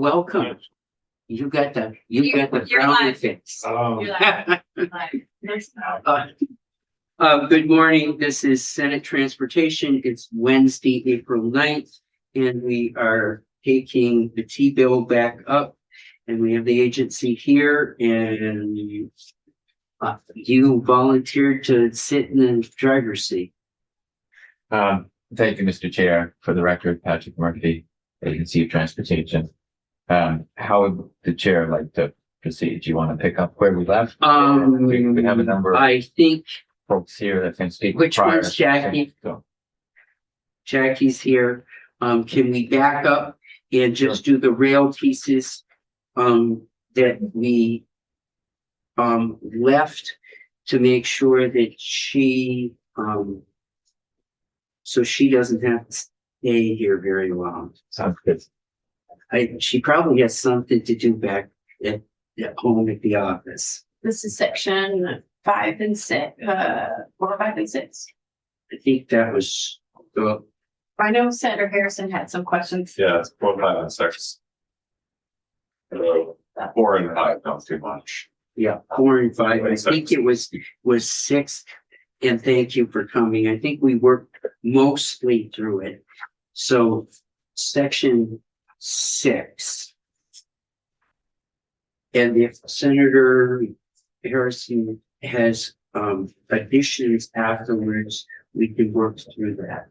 welcome. You got the You're brownie live. fix. You're like, Good morning. This is Senate Transportation. It's Wednesday, April 9th, and we are taking the T-bill back up. And we have the agency here, and you volunteered to sit in the driver's seat. Thank you, Mr. Chair. For the record, Patrick Murphy, Agency of Transportation. How would the chair like to proceed? Do you want to pick up where we left? We have a number of I think folks here that can speak. Which prior. one's Jackie? So, Jackie's here. Can we back up and just do the rail pieces that we left to make sure that she so she doesn't have to stay here very long. sounds good. She probably has something to do back at home at the office. this is section 5 and 6, 4, 5, and 6. I think that was the I know Senator Harrison had some questions. Yeah, it's 4, 5, and 6. 4 and 5 don't too much. 4 and 5. I think it was 6. And thank you for coming. I think we worked mostly through it. So section 6. And if Senator Harrison has additions afterwards, we can work through that.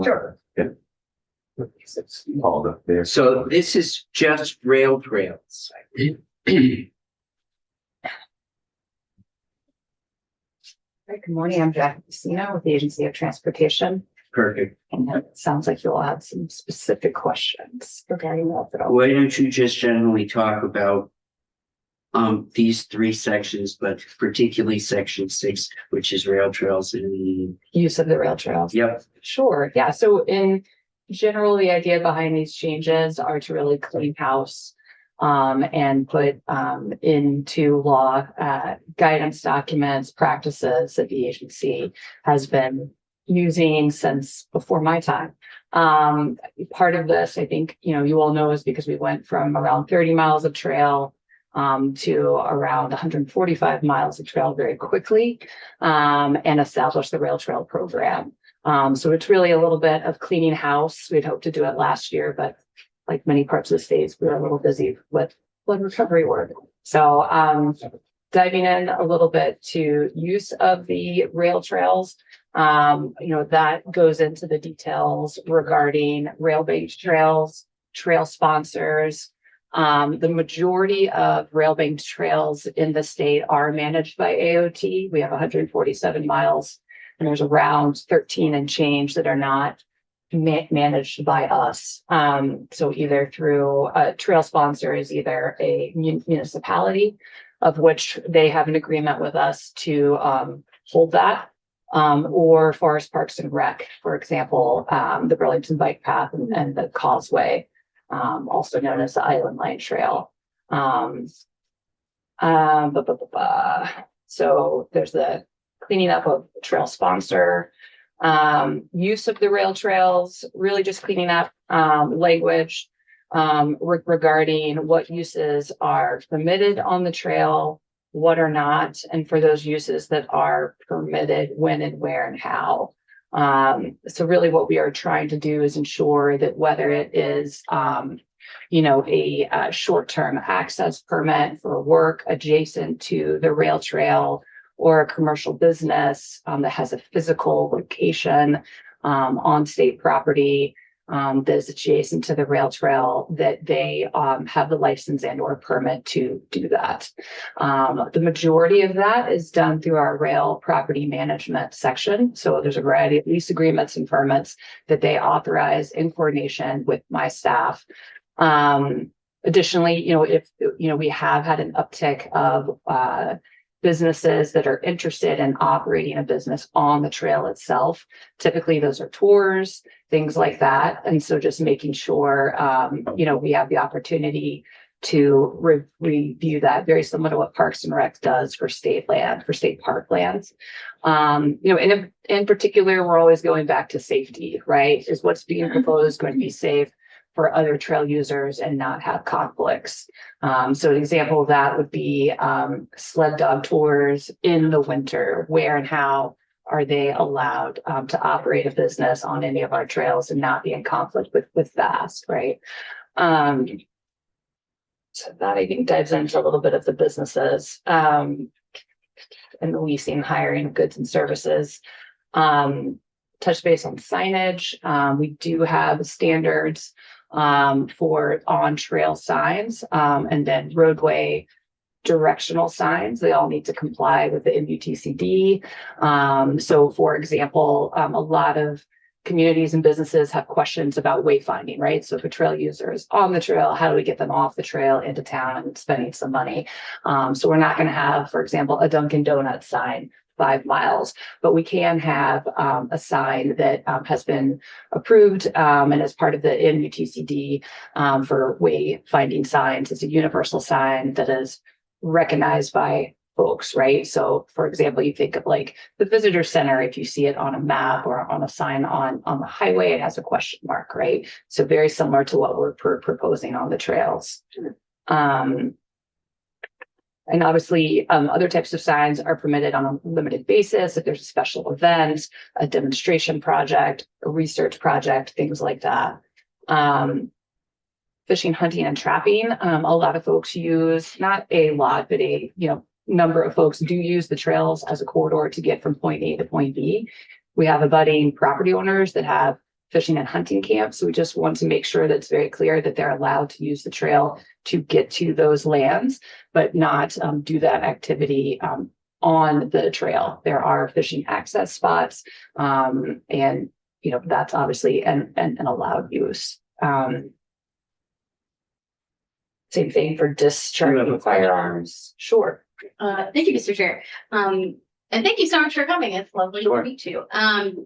Sure. Yeah. It's all up there. So this is just rail trails. Good morning, I'm Jackie Casino with the Agency of Transportation. Perfect. And it sounds like you'll have some specific questions regarding that. Why don't you just generally talk about these 3 sections, but particularly section 6, which is rail trails and Use of the rail trails. yep. Sure, yeah, so in general, the idea behind these changes are to really clean house and put into law guidance documents, practices that the agency has been using since before my time. Part of this, I think, you all know, is because we went from around 30 miles of trail to around 145 miles of trail very quickly and established the rail trail program. So it's really a little bit of cleaning house. We'd hoped to do it last year, but like many parts of the states, we were a little busy with flood recovery work. So diving in a little bit to use of the rail trails, that goes into the details regarding rail-banked trails, trail sponsors. The majority of rail-banked trails in the state are managed by AOT. We have 147 miles, and there's around 13 and change that are not managed by us. So either through a trail sponsor is either a municipality of which they have an agreement with us to hold that, or Forest Parks and Rec, for example, the Burlington Bike Path and the Causeway, also known as the Island Line Trail. So there's the cleaning up of the trail sponsor, use of the rail trails, really just cleaning up language regarding what uses are permitted on the trail, what are not, and for those uses that are permitted, when and where and how. So really what we are trying to do is ensure that whether it is a short-term access permit for work adjacent to the rail trail, or a commercial business that has a physical location on state property that is adjacent to the rail trail, that they have the license and or permit to do that. The majority of that is done through our rail property management section. So there's a variety of lease agreements and permits that they authorize in coordination with my staff. Additionally, if we have had an uptick of businesses that are interested in operating a business on the trail itself. Typically, those are tours, things like that. And so just making sure, we have the opportunity to review that, very similar to what Parks and Rec does for state land, for state park lands. In particular, we're always going back to safety, right? Is what's being proposed going to be safe for other trail users and not have conflicts? So an example of that would be sled dog tours in the winter. Where and how are they allowed to operate a business on any of our trails and not be in conflict with VAST, right? So that I think dives into a little bit of the businesses and the leasing, hiring of goods and services. Touch base on signage. We do have standards for on-trail signs and then roadway directional signs. They all need to comply with the MUTCD. So for example, a lot of communities and businesses have questions about wayfinding, right? So if a trail user is on the trail, how do we get them off the trail into town and spending some money? So we're not going to have, for example, a Dunkin' Donuts sign 5 miles, but we can have a sign that has been approved and as part of the MUTCD for wayfinding signs. It's a universal sign that is recognized by folks, right? So for example, you think of like the visitor center, if you see it on a map or on a sign on the highway, it has a question mark, right? So very similar to what we're proposing on the trails. And obviously, other types of signs are permitted on a limited basis. If there's a special event, a demonstration project, a research project, things like that. Fishing, hunting, and trapping. A lot of folks use, not a lot, but a number of folks do use the trails as a corridor to get from point A to point B. We have abutting property owners that have fishing and hunting camps. So we just want to make sure that it's very clear that they're allowed to use the trail to get to those lands, but not do that activity on the trail. There are fishing access spots, and that's obviously an allowed use. Same thing for discharging firearms. Sure. Thank you, Mr. Chair. And thank you so much for coming. It's lovely to meet you.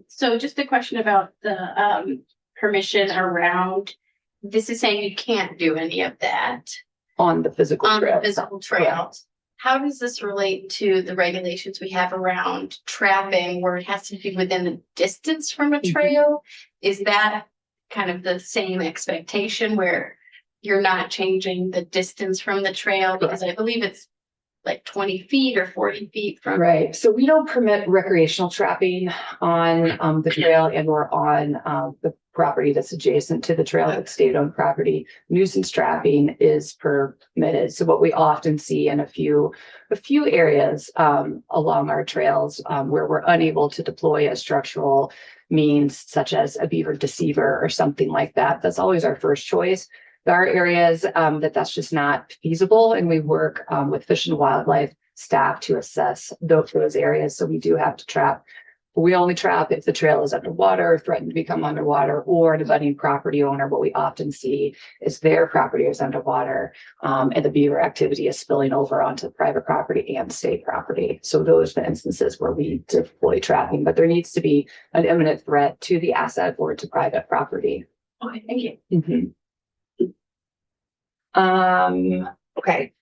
So just a question about the permission around, this is saying you can't do any of that On the physical on trail. the physical trails. How does this relate to the regulations we have around trapping where it has to be within the distance from a trail? Is that kind of the same expectation where you're not changing the distance from the trail? Because I believe it's like 20 feet or 40 feet from. Right. So we don't permit recreational trapping on the trail and or on the property that's adjacent to the trail, that's state-owned property. Nuisance trapping is permitted. So what we often see in a few areas along our trails where we're unable to deploy a structural means such as a beaver deceiver or something like that, that's always our first choice. There are areas that's just not feasible, and we work with Fish and Wildlife staff to assess those areas. So we do have to trap. We only trap if the trail is underwater, threatened to become underwater, or an abutting property owner. What we often see is their property is underwater, and the beaver activity is spilling over onto private property and state property. So those are the instances where we deploy trapping, but there needs to be an imminent threat to the asset or to private property. Okay, thank you. Mm-hmm. Okay.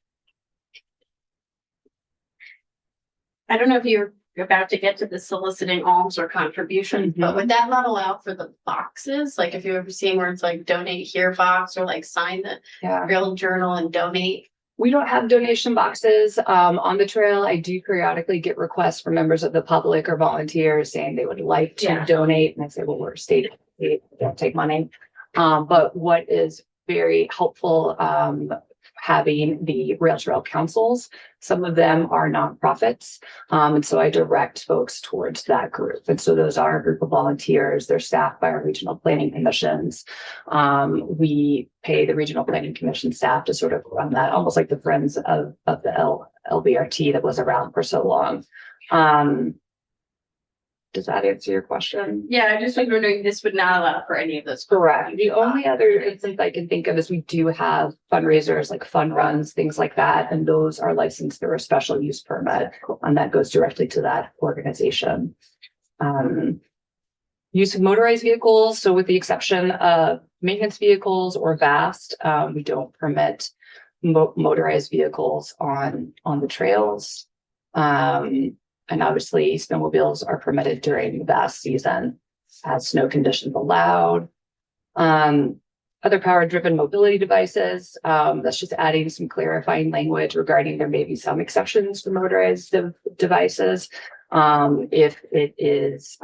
I don't know if you're about to get to the soliciting alms or contribution, but would that not allow for the boxes? Like if you've ever seen where it's like donate here box or like sign the Trail Journal and donate. We don't have donation boxes on the trail. I do periodically get requests from members of the public or volunteers saying they would like to donate. And I say, well, we're state, we don't take money. But what is very helpful having the rail trail councils. Some of them are nonprofits. And so I direct folks towards that group. And so those are a group of volunteers. They're staffed by our regional planning commissions. We pay the regional planning commission staff to sort of run that, almost like the Friends of the LBRT that was around for so long. Does that answer your question? Yeah, I just was wondering, this would not allow for any of those. Correct. The only other instance I can think of is we do have fundraisers like fun runs, things like that. And those are licensed through a special use permit. And that goes directly to that organization. Use of motorized vehicles. So with the exception of maintenance vehicles or VAST, we don't permit motorized vehicles on the trails. And obviously snowmobiles are permitted during the vast season as snow conditions allowed. Other power-driven mobility devices, that's just adding some clarifying language regarding there may be some exceptions for motorized devices if it is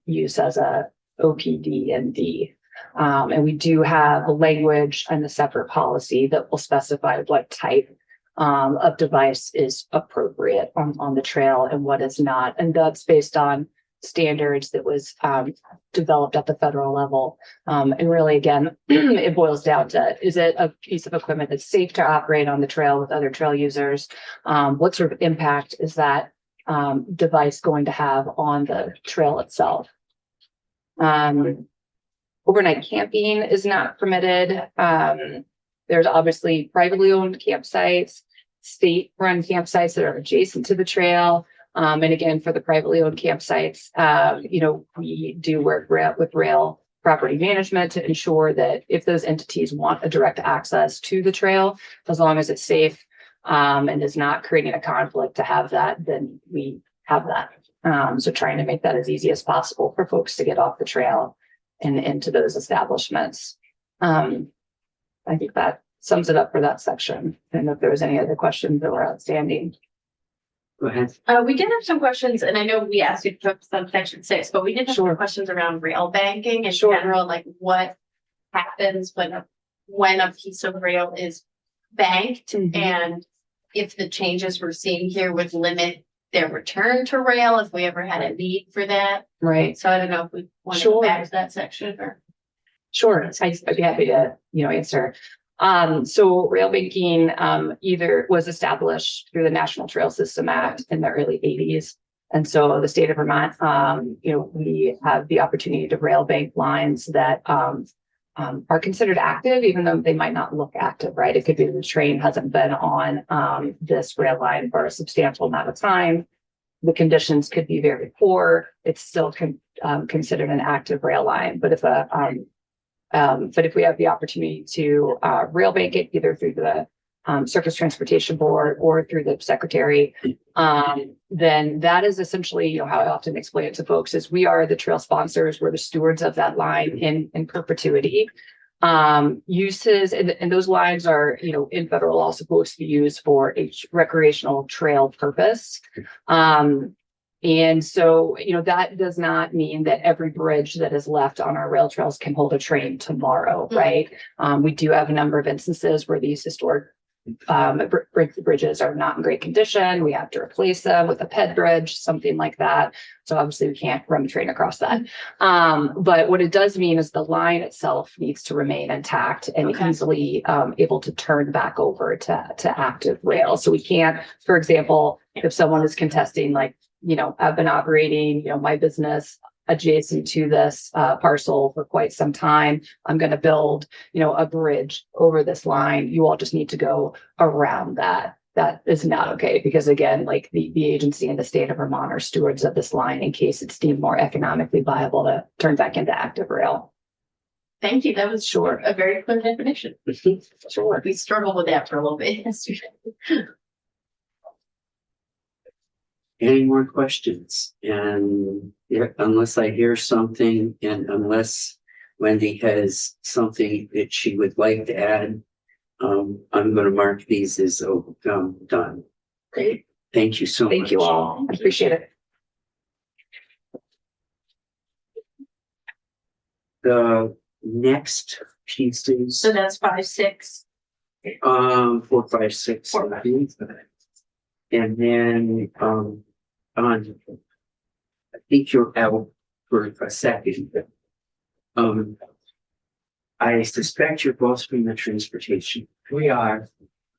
used as a OPD and D. And we do have a language and a separate policy that will specify what type of device is appropriate on the trail and what is not. And that's based on standards that was developed at the federal level. And really, again, it boils down to, is it a piece of equipment that's safe to operate on the trail with other trail users? What sort of impact is that device going to have on the trail itself? Overnight camping is not permitted. There's obviously privately owned campsites, state-run campsites that are adjacent to the trail. And again, for the privately owned campsites, we do work with rail property management to ensure that if those entities want a direct access to the trail, as long as it's safe and is not creating a conflict to have that, then we have that. So trying to make that as easy as possible for folks to get off the trail and into those establishments. I think that sums it up for that section. I don't know if there was any other questions that were outstanding. Go ahead. We did have some questions, and I know we asked you to focus on section 6, but we did have Sure. some questions around rail banking in Sure. general, like what happens when a piece of rail is banked, Mhm. and if the changes we're seeing here would limit their return to rail if we ever had a need for that. Right. So I don't know if we want to Sure. go back to that section or. Sure, I'd be happy to, answer. So rail banking either was established through the National Trail System Act in the early 80s. And so the state of Vermont, we have the opportunity to rail bank lines that are considered active, even though they might not look active, right? It could be the train hasn't been on this rail line for a substantial amount of time. The conditions could be very poor. It's still considered an active rail line. But if we have the opportunity to rail bank it either through the Surface Transportation Board or through the secretary, then that is essentially, how I often explain it to folks is we are the trail sponsors, we're the stewards of that line in perpetuity. Uses and those lines are, in federal law supposed to be used for a recreational trail purpose. And so, that does not mean that every bridge that is left on our rail trails can hold a train tomorrow, right? We do have a number of instances where these historic bridges are not in great condition. We have to replace them with a PED bridge, something like that. So obviously we can't run the train across that. But what it does mean is the line itself needs to remain intact and easily able to turn back over to active rail. So we can't, for example, if someone is contesting, I've been operating, my business adjacent to this parcel for quite some time. I'm going to build, a bridge over this line. You all just need to go around that. That is not okay because again, the agency and the state of Vermont are stewards of this line in case it's deemed more economically viable to turn back into active rail. Thank you. That was Sure. a very clear definition. Sure. We struggled with that for a little bit yesterday. Any more questions? And unless I hear something and unless Wendy has something that she would like to add, I'm going to mark these as done. Great. Thank you so much. Thank you all. I appreciate it. The next pieces, So that's 5, 6. 4, 5, 6, 4, 5. 7. And then, I think you're out for a second. I suspect you're both from the transportation. We are.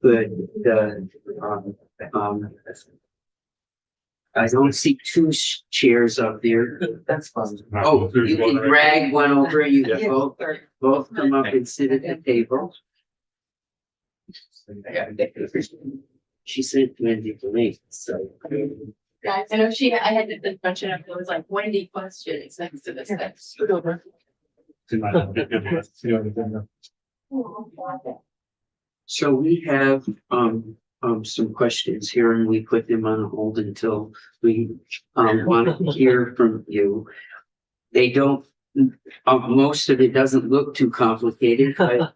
But I don't see two chairs up there. That's fine. Oh, you can drag one over, you can both come up and sit at the table. She sent Wendy to me, so. Guys, I know I had the question of, it was like Wendy questions next to this. Scoot over. So we have, some questions here and we put them on hold until we want to hear from you. They don't, most of it doesn't look too complicated, but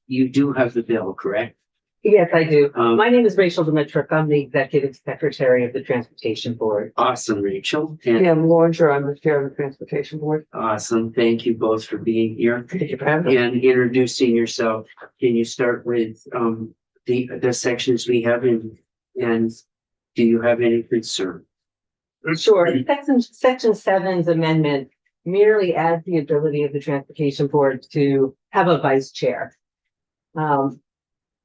you do have the bill, correct? Yes, I do. Um, My name is Rachel Dimitruk. I'm the Executive Secretary of the Transportation Board. Awesome, Rachel. And Yeah, I'm Lauren, I'm the Chair of the Transportation Board. awesome. Thank you both for being here Thank you for having me. and introducing yourself. Can you start with the sections we have and do you have any concern? Sure. Section 7's amendment merely adds the ability of the Transportation Board to have a vice chair.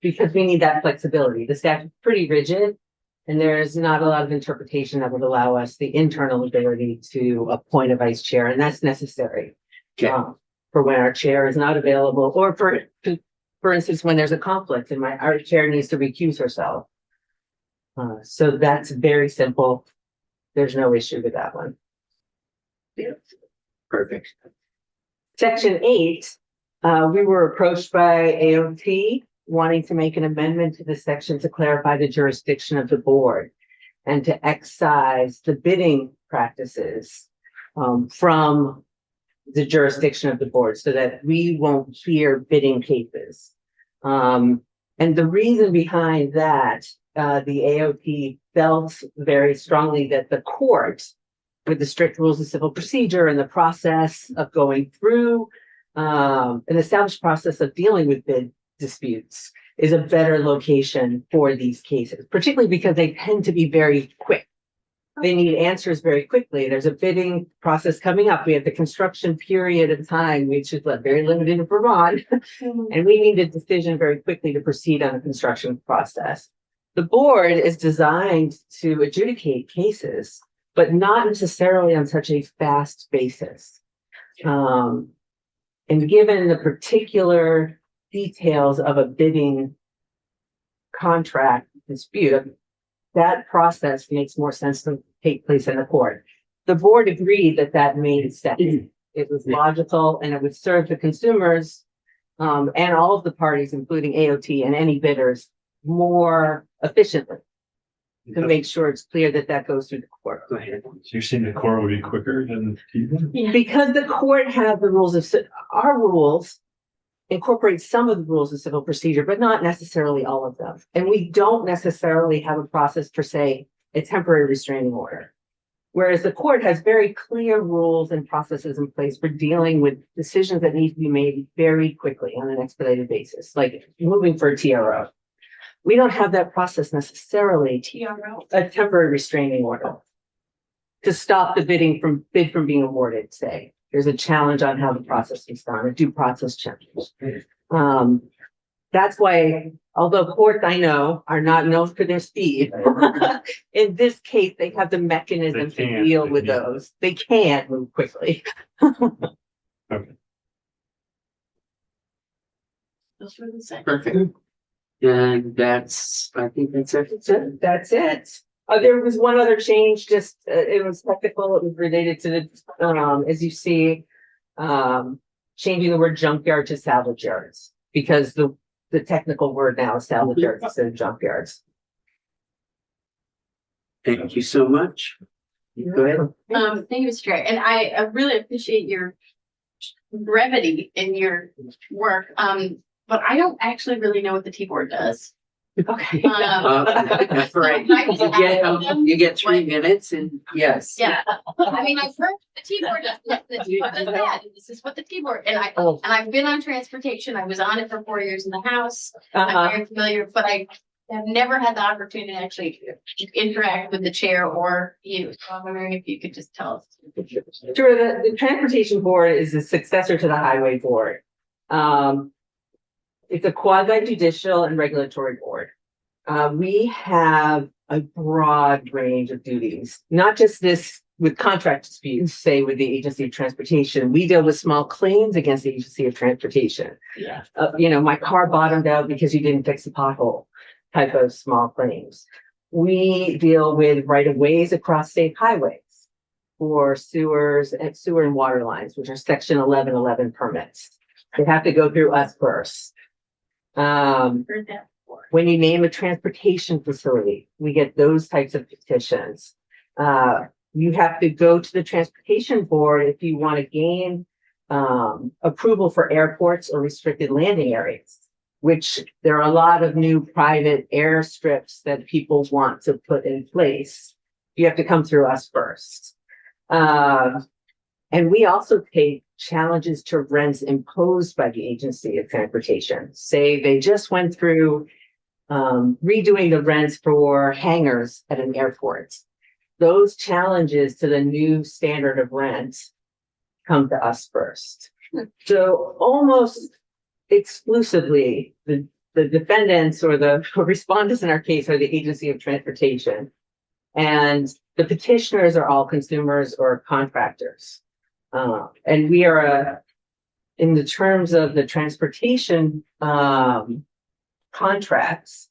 Because we need that flexibility. The statute's pretty rigid, and there's not a lot of interpretation that would allow us the internal ability to appoint a vice chair, and that's necessary. Okay. For when our chair is not available, or for instance, when there's a conflict and our chair needs to recuse herself. So that's very simple. There's no issue with that one. Perfect. Section 8, we were approached by AOT wanting to make an amendment to the section to clarify the jurisdiction of the board and to excise the bidding practices from the jurisdiction of the board so that we won't hear bidding cases. And the reason behind that, the AOT felt very strongly that the court, with the strict rules of civil procedure and the process of going through an established process of dealing with bid disputes, is a better location for these cases, particularly because they tend to be very quick. They need answers very quickly. There's a bidding process coming up. We have the construction period of time, which is very limited in Vermont, and we need a decision very quickly to proceed on the construction process. The board is designed to adjudicate cases, but not necessarily on such a fast basis. And given the particular details of a bidding contract dispute, that process makes more sense to take place in the court. The board agreed that that made sense. It was logical and it would serve the consumers and all of the parties, including AOT and any bidders, more efficiently to make sure it's clear that that goes through the court. Go ahead. So you're saying the court will be quicker than the people? Because the court has the rules of, our rules incorporate some of the rules of civil procedure, but not necessarily all of them. And we don't necessarily have a process for, say, a temporary restraining order. Whereas the court has very clear rules and processes in place for dealing with decisions that need to be made very quickly on an expedited basis, like moving for a TRO. We don't have that process necessarily, a temporary restraining order to stop the bid from being awarded, say. There's a challenge on how the process is done, a due process challenge. That's why, although courts I know are not known for their speed, in this case, they have the mechanism to deal with those. They can move quickly. Okay. Those were the second. Perfect. And I think that's it. That's it. There was one other change, just, it was technical, it was related to the, as you see, changing the word junkyard to salvage yards, because the technical word now is salvage yards instead of junkyards. Thank you so much. Go ahead. Thank you, Mr. Chair, and I really appreciate your brevity in your work. But I don't actually really know what the T-board does. Okay. That's right. You get 3 minutes and yes. Yeah, I mean, I've heard the T-board does this, the T-board does that, and this is what the T-board, and I've been on transportation, I was on it for 4 years in the House. I'm very familiar, but I have never had the opportunity to actually interact with the chair or you. So I'm wondering if you could just tell us. Sure, the Transportation Board is a successor to the Highway Board. It's a quasi-judicial and regulatory board. We have a broad range of duties, not just this with contract disputes, say with the Agency of Transportation. We deal with small claims against the Agency of Transportation. Yeah. My car bottomed out because you didn't fix the pothole type of small claims. We deal with right-of-ways across state highways for sewers and sewer and water lines, which are Section 1111 permits. They have to go through us first. Heard that. When you name a transportation facility, we get those types of petitions. You have to go to the transportation board if you want to gain approval for airports or restricted landing areas, which there are a lot of new private airstrips that people want to put in place. You have to come through us first. And we also take challenges to rents imposed by the Agency of Transportation. Say they just went through redoing the rents for hangars at an airport. Those challenges to the new standard of rent come to us first. So almost exclusively, the defendants or the respondents in our case are the Agency of Transportation. And the petitioners are all consumers or contractors. And we are in the terms of the transportation contracts,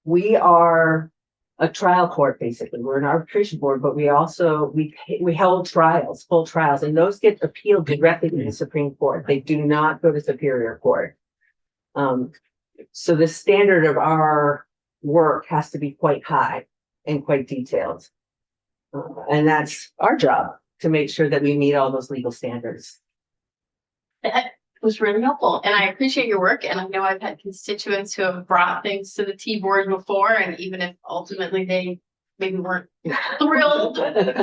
we are a trial court, basically. We're an arbitration board, but we also, we held trials, full trials, and those get appealed directly to the Supreme Court. They do not go to Superior Court. So the standard of our work has to be quite high and quite detailed. And that's our job, to make sure that we meet all those legal standards. That was really helpful, and I appreciate your work. And I know I've had constituents who have brought things to the T board before, and even if ultimately they maybe weren't thrilled,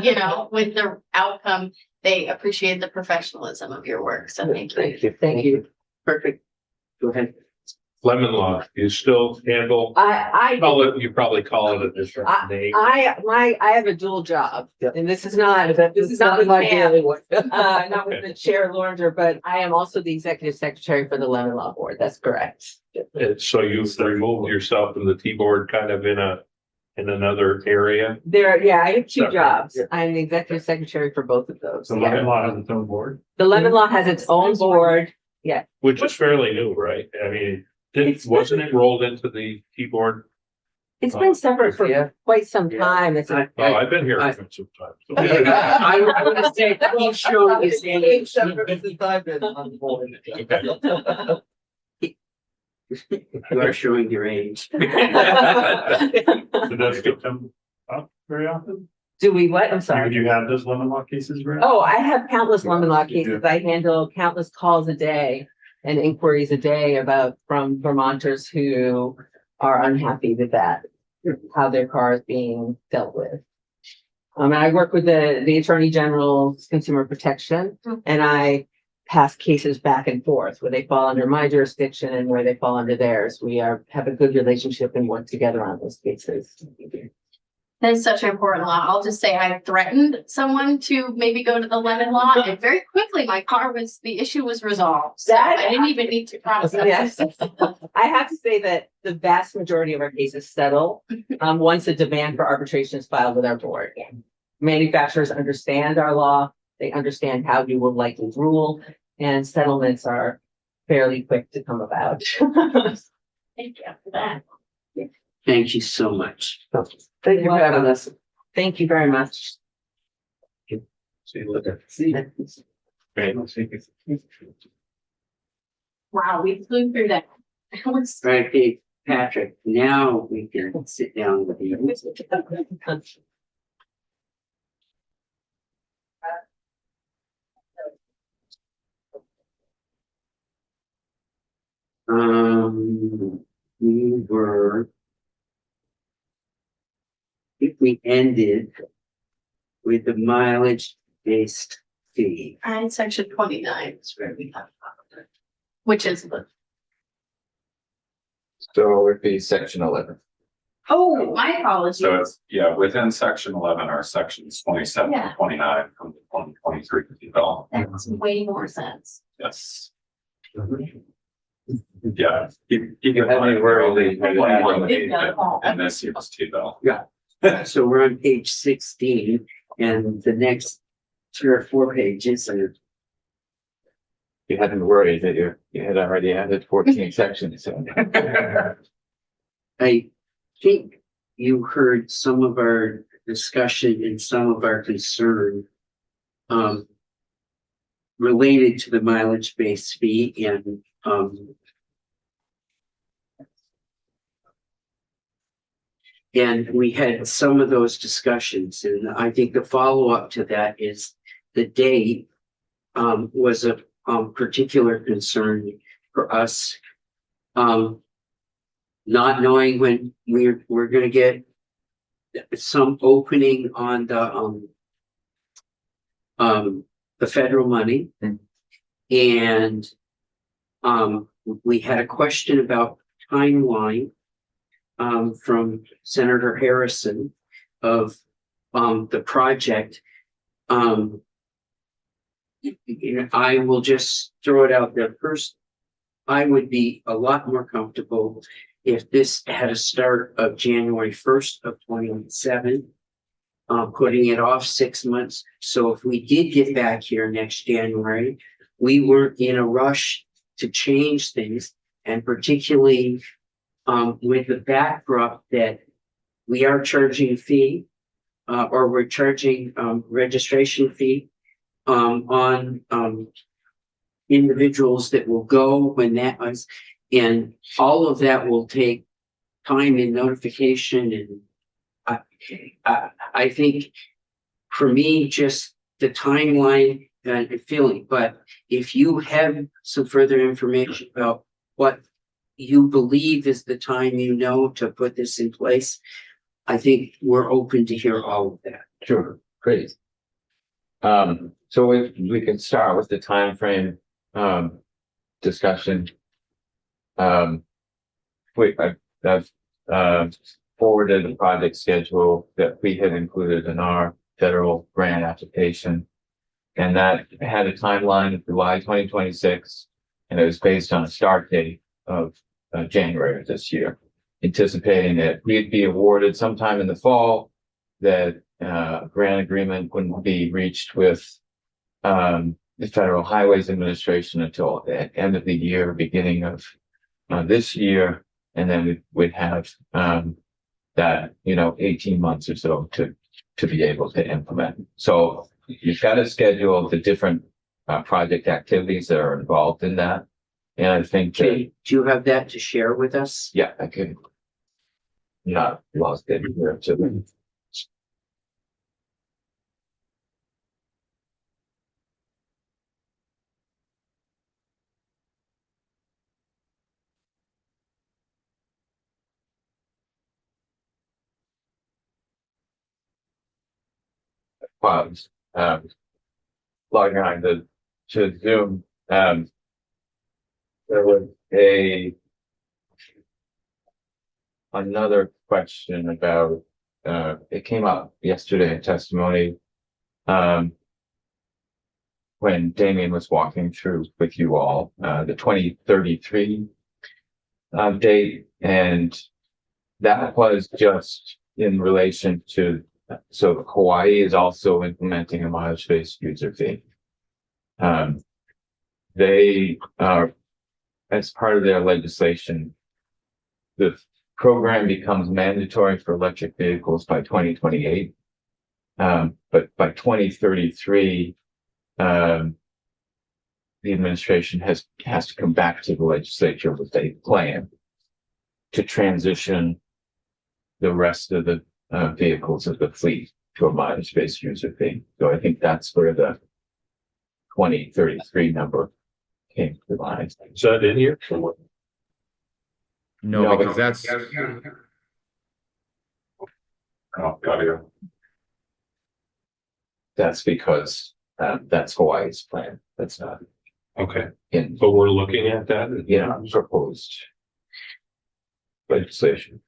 you know, with the outcome, they appreciate the professionalism of your work. So thank you. Thank you. Thank you. Perfect. Go ahead. Lemon Law, you still handle, you probably call it a different name. I have a dual job, and this is not with my Pam, daily work. not with the chair Loringer, but I am also the executive secretary for the Lemon Law Board. That's correct. And so you've removed yourself from the T board kind of in another area. I have two Separate, jobs. yeah. I'm the executive secretary for both of those. So Yeah. Lemon Law has its own board, The Lemon Law has its own board. which is fairly new, right? I mean, wasn't it rolled into the T board? It's been separate for Yeah. quite some time. It's I- Oh, I've been here I- for some time. I want to say, keep showing his age. You are showing your age. So does it come up very often? Do we what? I'm sorry. Would you have those lemon law cases, right? Oh, I have countless lemon law You do. cases. I handle countless calls a day and inquiries a day from Vermonters who are unhappy with that, how their car is being dealt with. And I work with the Attorney General's Consumer Protection, and I pass cases back and forth where they fall under my jurisdiction and where they fall under theirs. We have a good relationship and work together on those cases. That is such an important law. I'll just say I threatened someone to maybe go to the Lemon Law, and very quickly the issue was resolved. So I didn't even need to promise that. Yes. I have to say that the vast majority of our cases settle once a demand for arbitration is filed with our board. Manufacturers understand our law, they understand how you will likely rule, and settlements are fairly quick to come about. Thank you for that. Thank you so much. Thank you for having us. Thank you very much. See you later. Great. Wow, we flew through that. That was- Right, okay, Patrick, now we can sit down with you. We were. If we ended with the mileage based fee. And section 29 is where we have, which is the, So it would be section 11. oh, my apologies. So it's, within section 11 are sections 27 Yeah. and 29 from the 2023 development. That makes way more sense. Yes. Yeah. Keep You have any worry that- and this year's T-bill. So we're on page 16 and the next 3 or 4 pages are. You hadn't worried that you had already added 14 sections. So. I think you heard some of our discussion and some of our concern related to the mileage based fee and And we had some of those discussions, and I think the follow-up to that is the date was a particular concern for us. Not knowing when we're gonna get some opening on the federal money. Mm. And we had a question about timeline from Senator Harrison of the project. I will just throw it out there first. I would be a lot more comfortable if this had a start of January 1st of 2027. Putting it off 6 months. So if we did get back here next January, we weren't in a rush to change things. And particularly with the backdrop that we are charging a fee or we're charging registration fee on individuals that will go when that was, and all of that will take time and notification. And I think for me, just the timeline and feeling, but if you have some further information about what you believe is the time, to put this in place, I think we're open to hear all of that. Sure, great. So we can start with the timeframe discussion. I've forwarded the project schedule that we had included in our federal grant application. And that had a timeline of July 2026, and it was based on a start date of January of this year, anticipating that we'd be awarded sometime in the fall, that grant agreement wouldn't be reached with the Federal Highways Administration until the end of the year, beginning of this year, and then we'd have that 18 months or so to be able to implement. So you've got to schedule the different project activities that are involved in that. And I think that, Okay, do you have that to share with us? yeah, I could not lost it here to them. Files, logging on to Zoom. There was another question about, it came up yesterday in testimony, when Damien was walking through with you all, the 2033 date, and that was just in relation to, so Hawaii is also implementing a mileage-based user fee. They are, as part of their legislation, the program becomes mandatory for electric vehicles by 2028. But by 2033, the administration has to come back to the legislature with a plan to transition the rest of the vehicles of the fleet to a mileage-based user fee. So I think that's where the 2033 number came to mind. Is that in here somewhere? No, because that's, Oh, got you. That's because that's Hawaii's plan. That's not Okay, in, but we're looking at that. proposed legislation.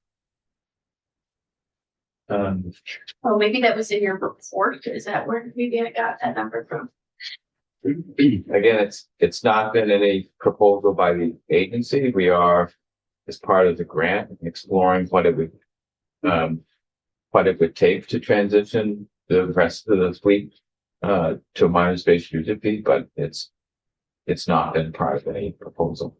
Oh, maybe that was in your report. Is that where maybe I got that number from? Again, it's not been any proposal by the agency. We are, as part of the grant, exploring what it would take to transition the rest of the fleet to a mileage-based user fee, but it's not been part of any proposal.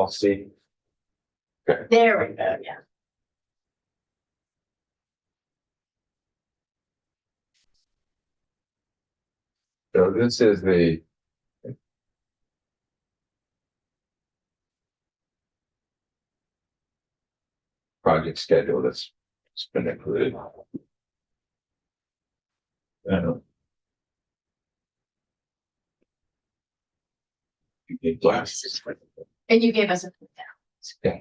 all see? There we go, yeah. So this is the project schedule that's been included. You need glasses. And you gave us a. Yeah.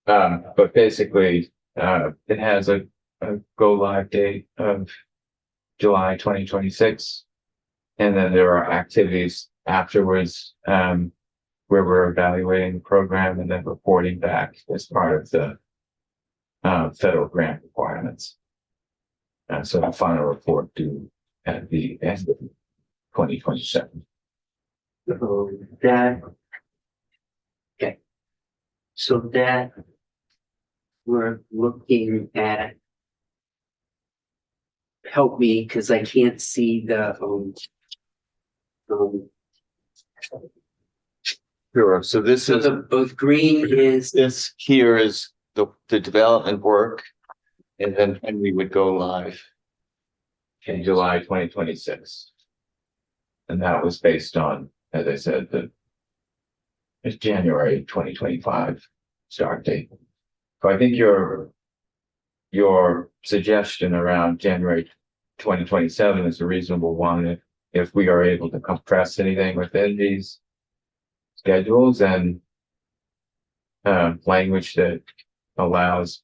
But basically, it has a go live date of July 2026. And then there are activities afterwards, where we're evaluating the program and then reporting back as part of the federal grant requirements. So the final report due at the end of 2027. So that. Okay. So that. We're looking at. Help me, because I can't see the, Sure, so this so is, the, both green is, this here is the development work. And then when we would go live in July 2026. And that was based on, as I said, it's January 2025 start date. So I think your suggestion around January 2027 is a reasonable one. If we are able to compress anything within these schedules and language that allows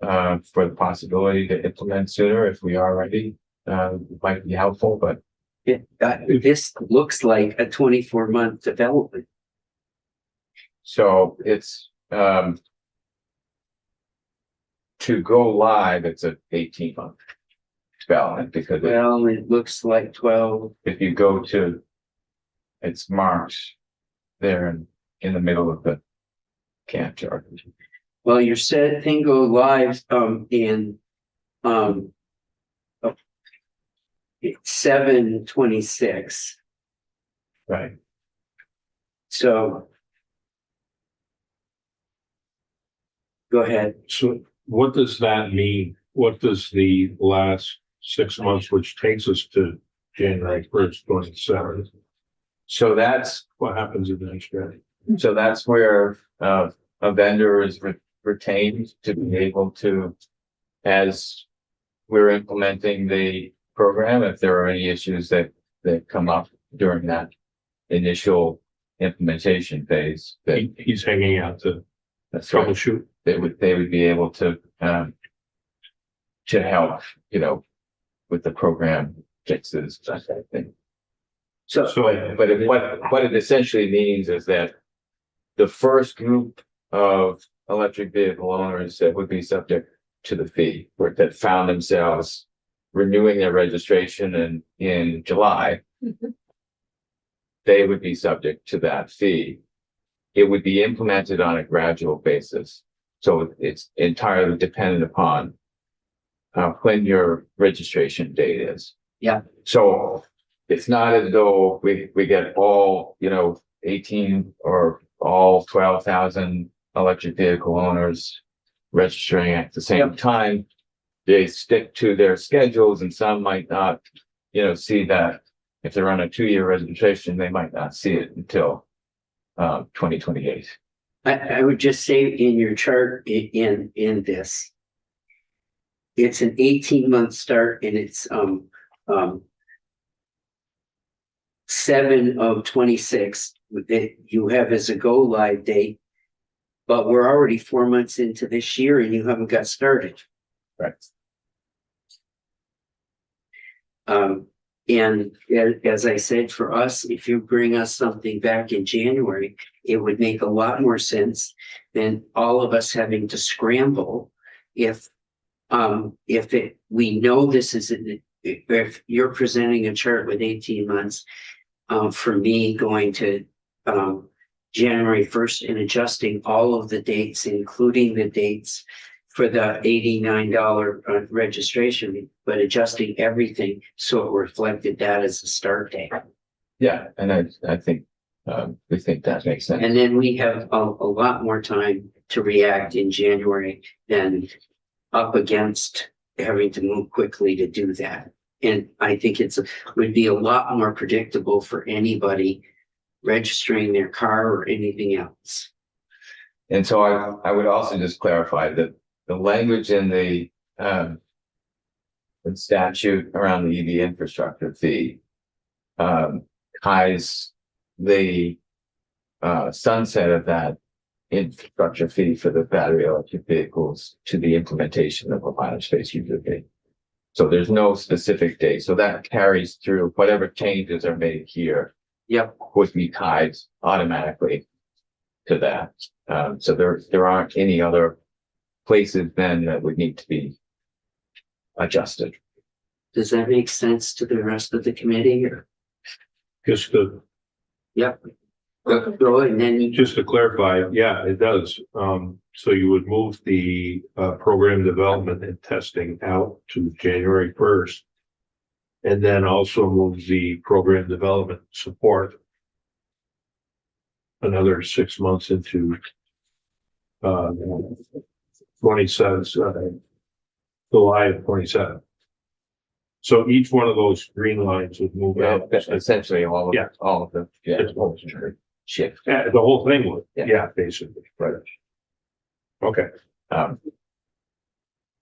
for the possibility to implement sooner if we are ready, might be helpful, but this looks like a 24-month development. so it's to go live, it's an 18-month development because Well, it looks like 12. if you go to, it's March there in the middle of the Gantt chart. Well, your said thing go live, in, it's 7/26. Right. So. Go ahead. So what does that mean? What does the last 6 months, which takes us to January 1st, 27? So that's What happens in that strategy? So that's where a vendor is retained to be able to, as we're implementing the program, if there are any issues that come up during that initial implementation phase, that He's hanging out to that's right, troubleshoot. they would be able to help, with the program fixes, that kind of thing. So, But what it essentially means is that the first group of electric vehicle owners that would be subject to the fee, or that found themselves renewing their registration in July, they would be subject to that fee. It would be implemented on a gradual basis. So it's entirely dependent upon when your registration date is. Yeah. So it's not as though we get all, 18 or all 12,000 electric vehicle owners registering at the same time. They stick to their schedules, and some might not, see that. If they're on a 2-year registration, they might not see it until 2028. I would just say in your chart, in this, it's an 18-month start, and it's 7/26 that you have as a go live date. But we're already 4 months into this year and you haven't got started. Right. And as I said, for us, if you bring us something back in January, it would make a lot more sense than all of us having to scramble. If we know this is, if you're presenting a chart with 18 months, for me going to, January 1st and adjusting all of the dates, including the dates for the $89 registration, but adjusting everything so it reflected that as a start date. Yeah, and I think, we think that makes sense. And then we have a lot more time to react in January than up against having to move quickly to do that. And I think would be a lot more predictable for anybody registering their car or anything else. And so I would also just clarify that the language in the statute around the EV infrastructure fee ties the sunset of that infrastructure fee for the battery electric vehicles to the implementation of a mileage based user fee. So there's no specific date. So that carries through whatever changes are made here. Yep. Would be tied automatically to that. So there aren't any other places then that would need to be adjusted. Does that make sense to the rest of the committee or? Just to, Yep. Go and then just to clarify, yeah, it does. So you would move the program development and testing out to January 1st. And then also move the program development support another 6 months into 27, July of 27. So each one of those green lines would move out. Essentially all of, Yeah. all of the, It's all- shift. Yeah, the whole thing would, Yeah. yeah, basically, right. Okay,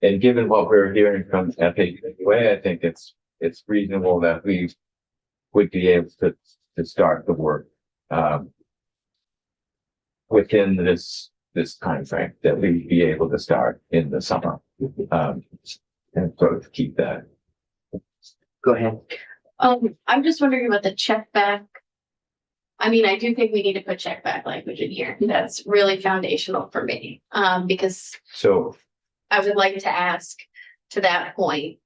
And given what we're hearing from FHWA, I think it's reasonable that we would be able to start the work, within this timeframe, that we'd be able to start in the summer. And sort of keep that. go ahead. I'm just wondering about the check back. I mean, I do think we need to put check back language in here. That's really foundational for me. Because So, I would like to ask to that point.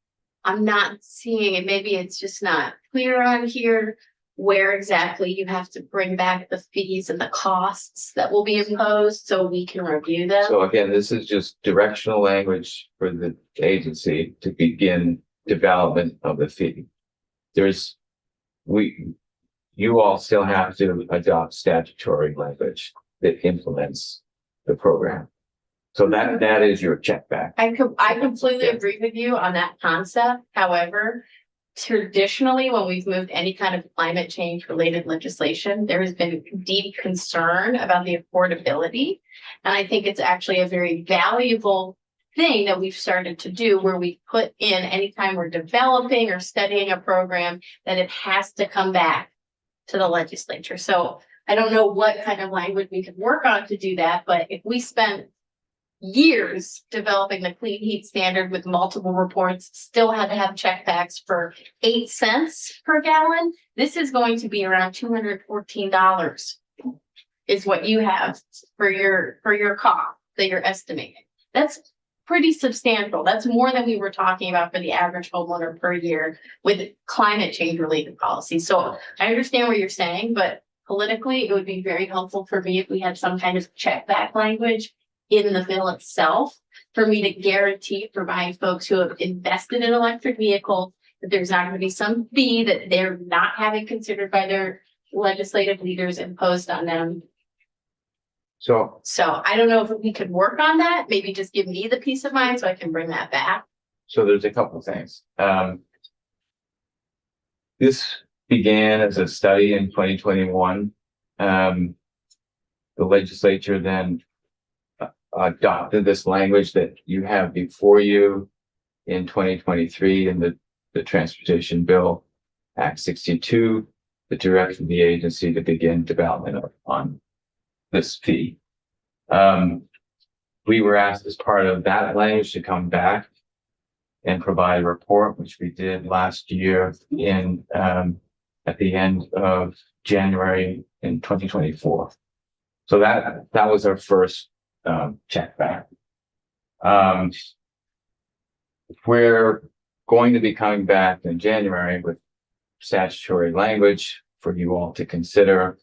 I'm not seeing it. Maybe it's just not clear on here where exactly you have to bring back the fees and the costs that will be imposed so we can review them. so again, this is just directional language for the agency to begin development of the fee. You all still have to adopt statutory language that implements the program. So that is your check back. I completely agree with you on that concept. However, traditionally, when we've moved any kind of climate change related legislation, there has been deep concern about the affordability. And I think it's actually a very valuable thing that we've started to do, where we put in anytime we're developing or studying a program, that it has to come back to the legislature. So I don't know what kind of language we could work on to do that, but if we spent years developing the clean heat standard with multiple reports, still had to have check backs for 8 cents per gallon, this is going to be around $214 is what you have for your cost that you're estimating. That's pretty substantial. That's more than we were talking about for the average homeowner per year with climate change related policies. So I understand what you're saying, but politically, it would be very helpful for me if we had some kind of check back language in the bill itself for me to guarantee for buying folks who have invested in electric vehicles that there's not going to be some fee that they're not having considered by their legislative leaders imposed on them. So So I don't know if we could work on that. Maybe just give me the peace of mind so I can bring that back. there's a couple of things. This began as a study in 2021. The legislature then adopted this language that you have before you in 2023 in the Transportation Bill Act 62, that directed the agency to begin development on this fee. We were asked as part of that language to come back and provide a report, which we did last year at the end of January in 2024. So that was our first check back. We're going to be coming back in January with statutory language for you all to consider.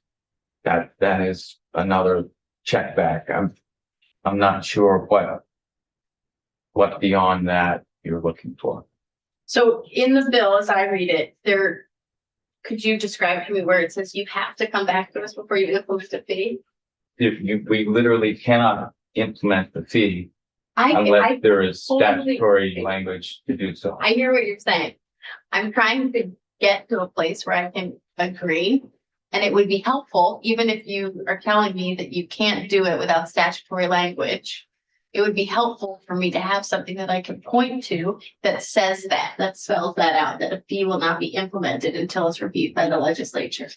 That is another check back. I'm not sure what beyond that you're looking for. So in the bill, as I read it, there could you describe to me where it says you have to come back to us before you implement a fee? We literally cannot implement the fee I unless there is totally statutory agree. language to do so. I hear what you're saying. I'm trying to get to a place where I can agree. And it would be helpful, even if you are telling me that you can't do it without statutory language. It would be helpful for me to have something that I can point to that says that, that spells that out, that a fee will not be implemented until it's reviewed by the legislature.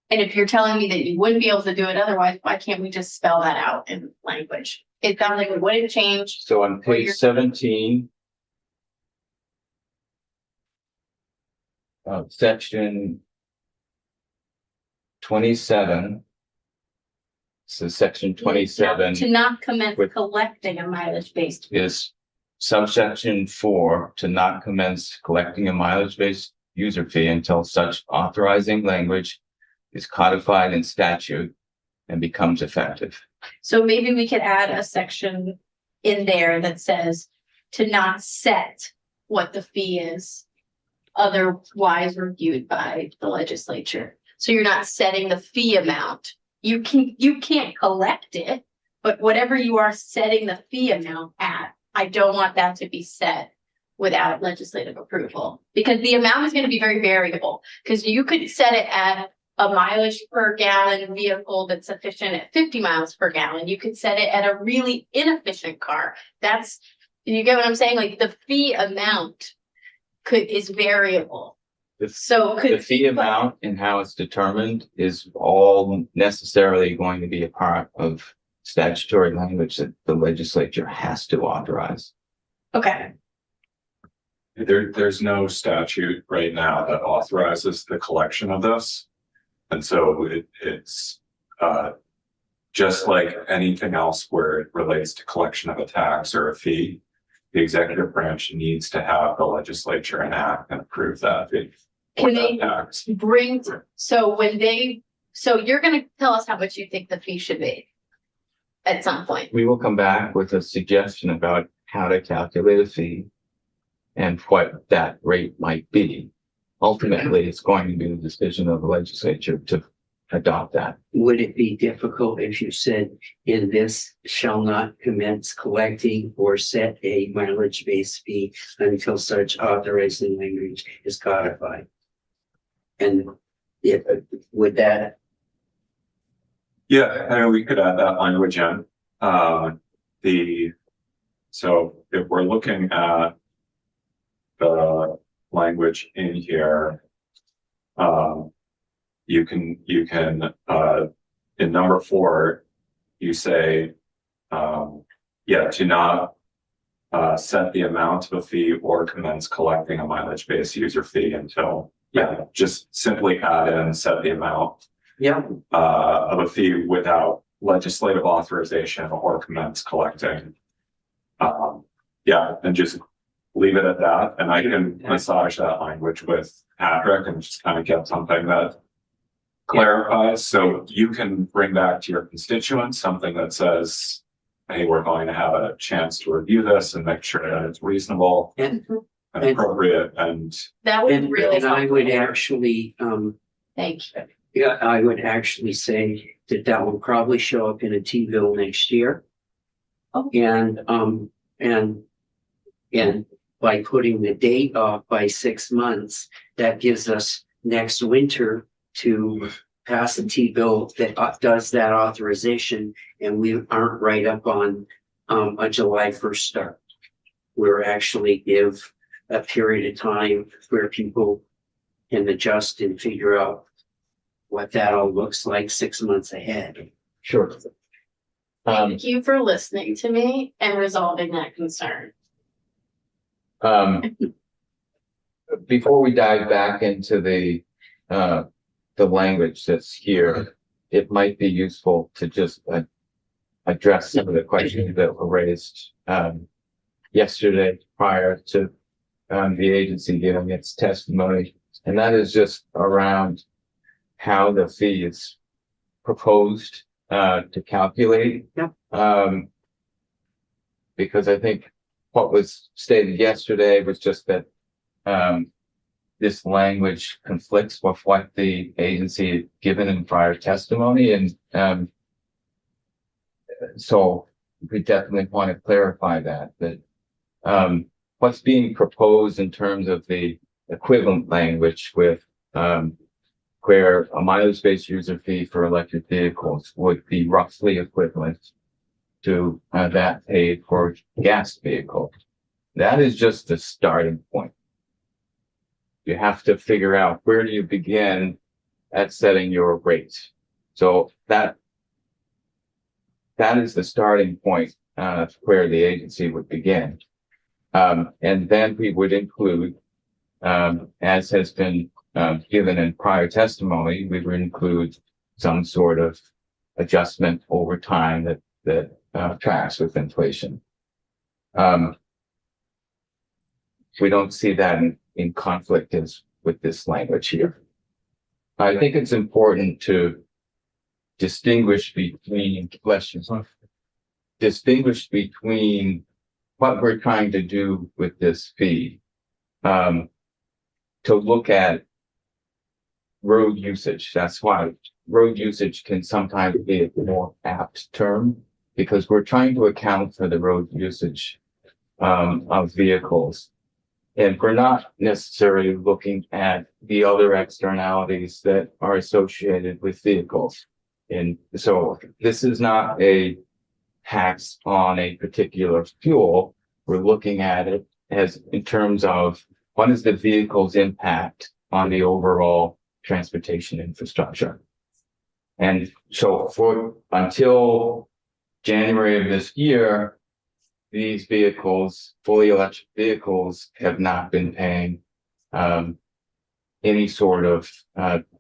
And if you're telling me that you wouldn't be able to do it otherwise, why can't we just spell that out in language? It sounds like it wouldn't change. So on Or page you're- 17. Section 27. So section 27 To not commence with- collecting a mileage-based. is subsection 4 to not commence collecting a mileage-based user fee until such authorizing language is codified in statute and becomes effective. So maybe we could add a section in there that says to not set what the fee is otherwise reviewed by the legislature. So you're not setting the fee amount. You can't collect it, but whatever you are setting the fee amount at, I don't want that to be set without legislative approval. Because the amount is going to be very variable, because you could set it at a mileage per gallon vehicle that's efficient at 50 miles per gallon. You could set it at a really inefficient car. That's, you get what I'm saying? Like the fee amount is variable. The- So The fee amount and how it's determined is all necessarily going to be a part of statutory language that the legislature has to authorize. Okay, There's no statute right now that authorizes the collection of this. And so it's just like anything else where it relates to collection of a tax or a fee, the executive branch needs to have the legislature enact and approve that fee. or Can that they- tax. so you're gonna tell us how much you think the fee should be at some point. We will come back with a suggestion about how to calculate a fee and what that rate might be. Ultimately, it's going to be the decision of the legislature to adopt that. Would it be difficult if you said in this shall not commence collecting or set a mileage-based fee until such authorizing language is codified? And if, would that, Yeah, I mean, we could add that language in. So if we're looking at the language in here, you can, in number 4, you say, to not set the amount of a fee or commence collecting a mileage-based user fee until, just simply add in, set the amount yeah, of a fee without legislative authorization or commence collecting. And just leave it at that, and I can massage that language with Patrick and just kind of get something that clarifies, so you can bring back to your constituents something that says, hey, we're going to have a chance to review this and make sure that it's reasonable and, and appropriate, and That would and really and I would help. actually, Thank you. yeah, I would actually say that will probably show up in a T-bill next year. Oh. And by putting the date off by 6 months, that gives us next winter to pass a T-bill that does that authorization, and we aren't right up on a July 1st start. We're actually give a period of time where people can adjust and figure out what that all looks like 6 months ahead. Sure. Thank you for listening to me and resolving that concern. Before we dive back into the language that's here, it might be useful to just address some of the questions that were raised yesterday prior to the agency giving its testimony, and that is just around how the fee is proposed to calculate. Yep. Because I think what was stated yesterday was just that this language conflicts with what the agency had given in prior testimony, and so we definitely want to clarify that what's being proposed in terms of the equivalent language with where a mileage-based user fee for electric vehicles would be roughly equivalent to that paid for gas vehicles. That is just the starting point. You have to figure out where do you begin at setting your rates. So that is the starting point where the agency would begin. And then we would include, as has been given in prior testimony, we would include some sort of adjustment over time that tracks with inflation. We don't see that in conflict as with this language here. I think it's important to distinguish between what we're trying to do with this fee, to look at road usage. That's why road usage can sometimes be a more apt term, because we're trying to account for the road usage of vehicles. And we're not necessarily looking at the other externalities that are associated with vehicles. And so this is not a tax on a particular fuel. We're looking at it as in terms of what is the vehicle's impact on the overall transportation infrastructure. And so until January of this year, these vehicles, fully electric vehicles, have not been paying any sort of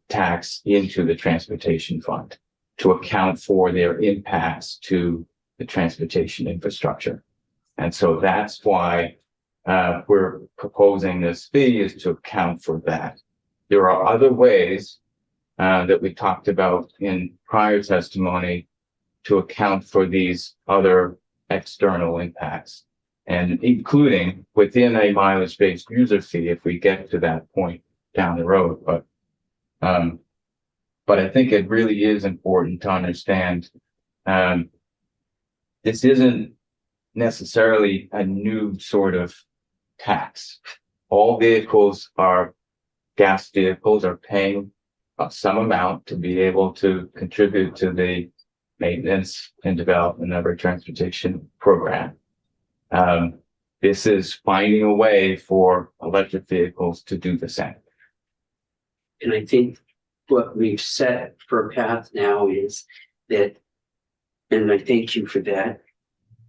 tax into the transportation fund to account for their impacts to the transportation infrastructure. And so that's why we're proposing this fee, is to account for that. There are other ways that we talked about in prior testimony to account for these other external impacts, and including within a mileage-based user fee if we get to that point down the road. But I think it really is important to understand this isn't necessarily a new sort of tax. All gas vehicles are paying some amount to be able to contribute to the maintenance and development of our transportation program. This is finding a way for electric vehicles to do the same. And I think what we've set for a path now is that, and I thank you for that,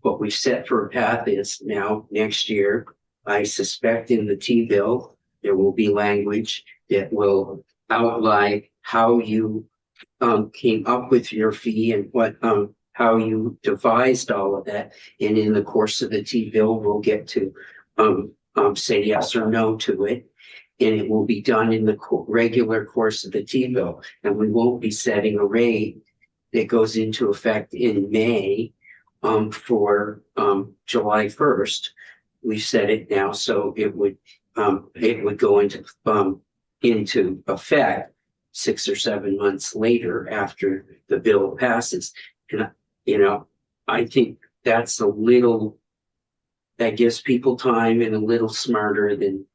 what we've set for a path is now next year, I suspect in the T-bill, there will be language that will outline how you came up with your fee and what how you devised all of that. And in the course of the T-bill, we'll get to say yes or no to it. And it will be done in the regular course of the T-bill. And we won't be setting a rate that goes into effect in May for July 1st. We've set it now, so it would go into effect 6 or 7 months later after the bill passes. And I think that's that gives people time and a little smarter than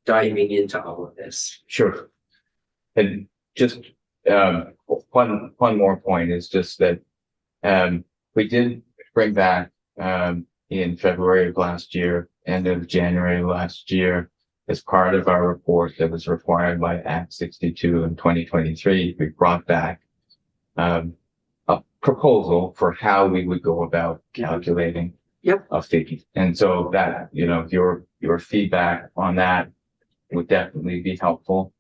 diving into all of this. Sure. And just one more point is just that we did bring back in February of last year, end of January last year, as part of our report that was required by Act 62 in 2023, we brought back a proposal for how we would go about calculating a fee. And so that, your feedback on that would definitely be helpful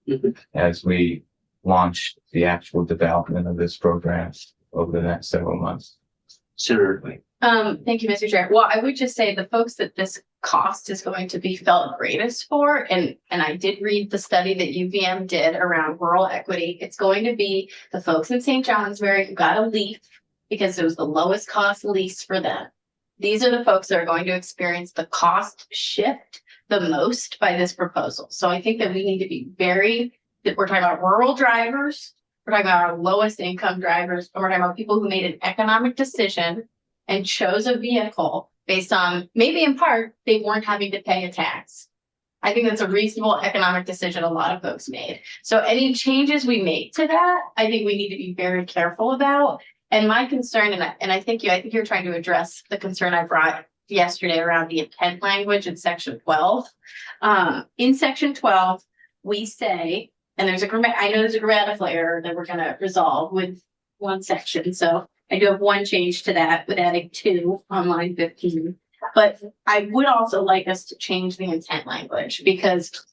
as we launch the actual development of this program over the next several months. Certainly. Thank you, Mr. Chair. Well, I would just say the folks that this cost is going to be felt greatest for, and I did read the study that UVM did around rural equity. It's going to be the folks in St. Johnsbury who got a lease because it was the lowest cost lease for them. These are the folks that are going to experience the cost shift the most by this proposal. So I think that we need to be that we're talking about rural drivers, we're talking about our lowest income drivers, and we're talking about people who made an economic decision and chose a vehicle based on, maybe in part, they weren't having to pay a tax. I think that's a reasonable economic decision a lot of folks made. So any changes we make to that, I think we need to be very careful about. And my concern, I think you're trying to address the concern I brought yesterday around the intent language in section 12. In section 12, we say, and I know there's a grammatical error that we're gonna resolve with one section. So I do have one change to that with adding 2 on line 15. But I would also like us to change the intent language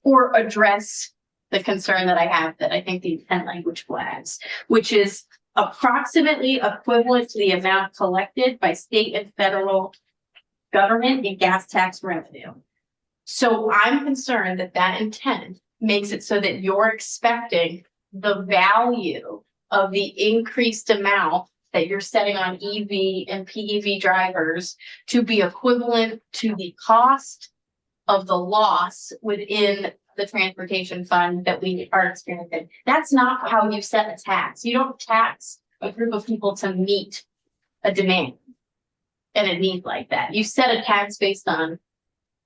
or address the concern that I have that I think the intent language flags, which is approximately equivalent to the amount collected by state and federal government in gas tax revenue. So I'm concerned that intent makes it so that you're expecting the value of the increased amount that you're setting on EV and PEV drivers to be equivalent to the cost of the loss within the transportation fund that we are experiencing. That's not how you set a tax. You don't tax a group of people to meet a demand and a need like that. You set a tax based on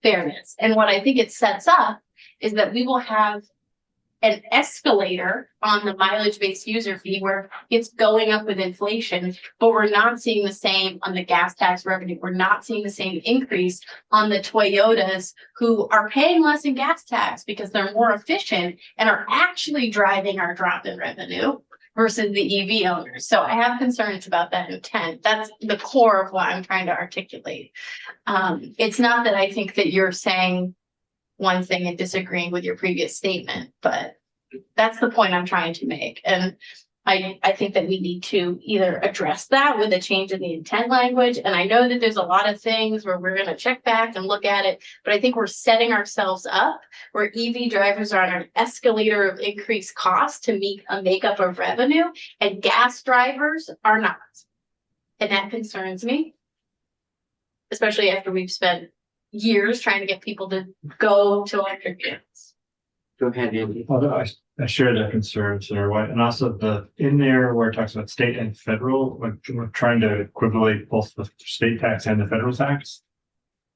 fairness. And what I think it sets up is that we will have an escalator on the mileage-based user fee where it's going up with inflation, but we're not seeing the same on the gas tax revenue. We're not seeing the same increase on the Toyotas who are paying less in gas tax because they're more efficient and are actually driving our drop in revenue versus the EV owners. So I have concerns about that intent. That's the core of what I'm trying to articulate. It's not that I think that you're saying one thing and disagreeing with your previous statement, but that's the point I'm trying to make. And I think that we need to either address that with a change in the intent language. And I know that there's a lot of things where we're going to check back and look at it, but I think we're setting ourselves up where EV drivers are on an escalator of increased cost to meet a makeup of revenue, and gas drivers are not. And that concerns me, especially after we've spent years trying to get people to go to electric vehicles. Go ahead, Andy. Although I share that concern, Senator White, and also in there where it talks about state and federal, we're trying to equivalate both the state tax and the federal tax.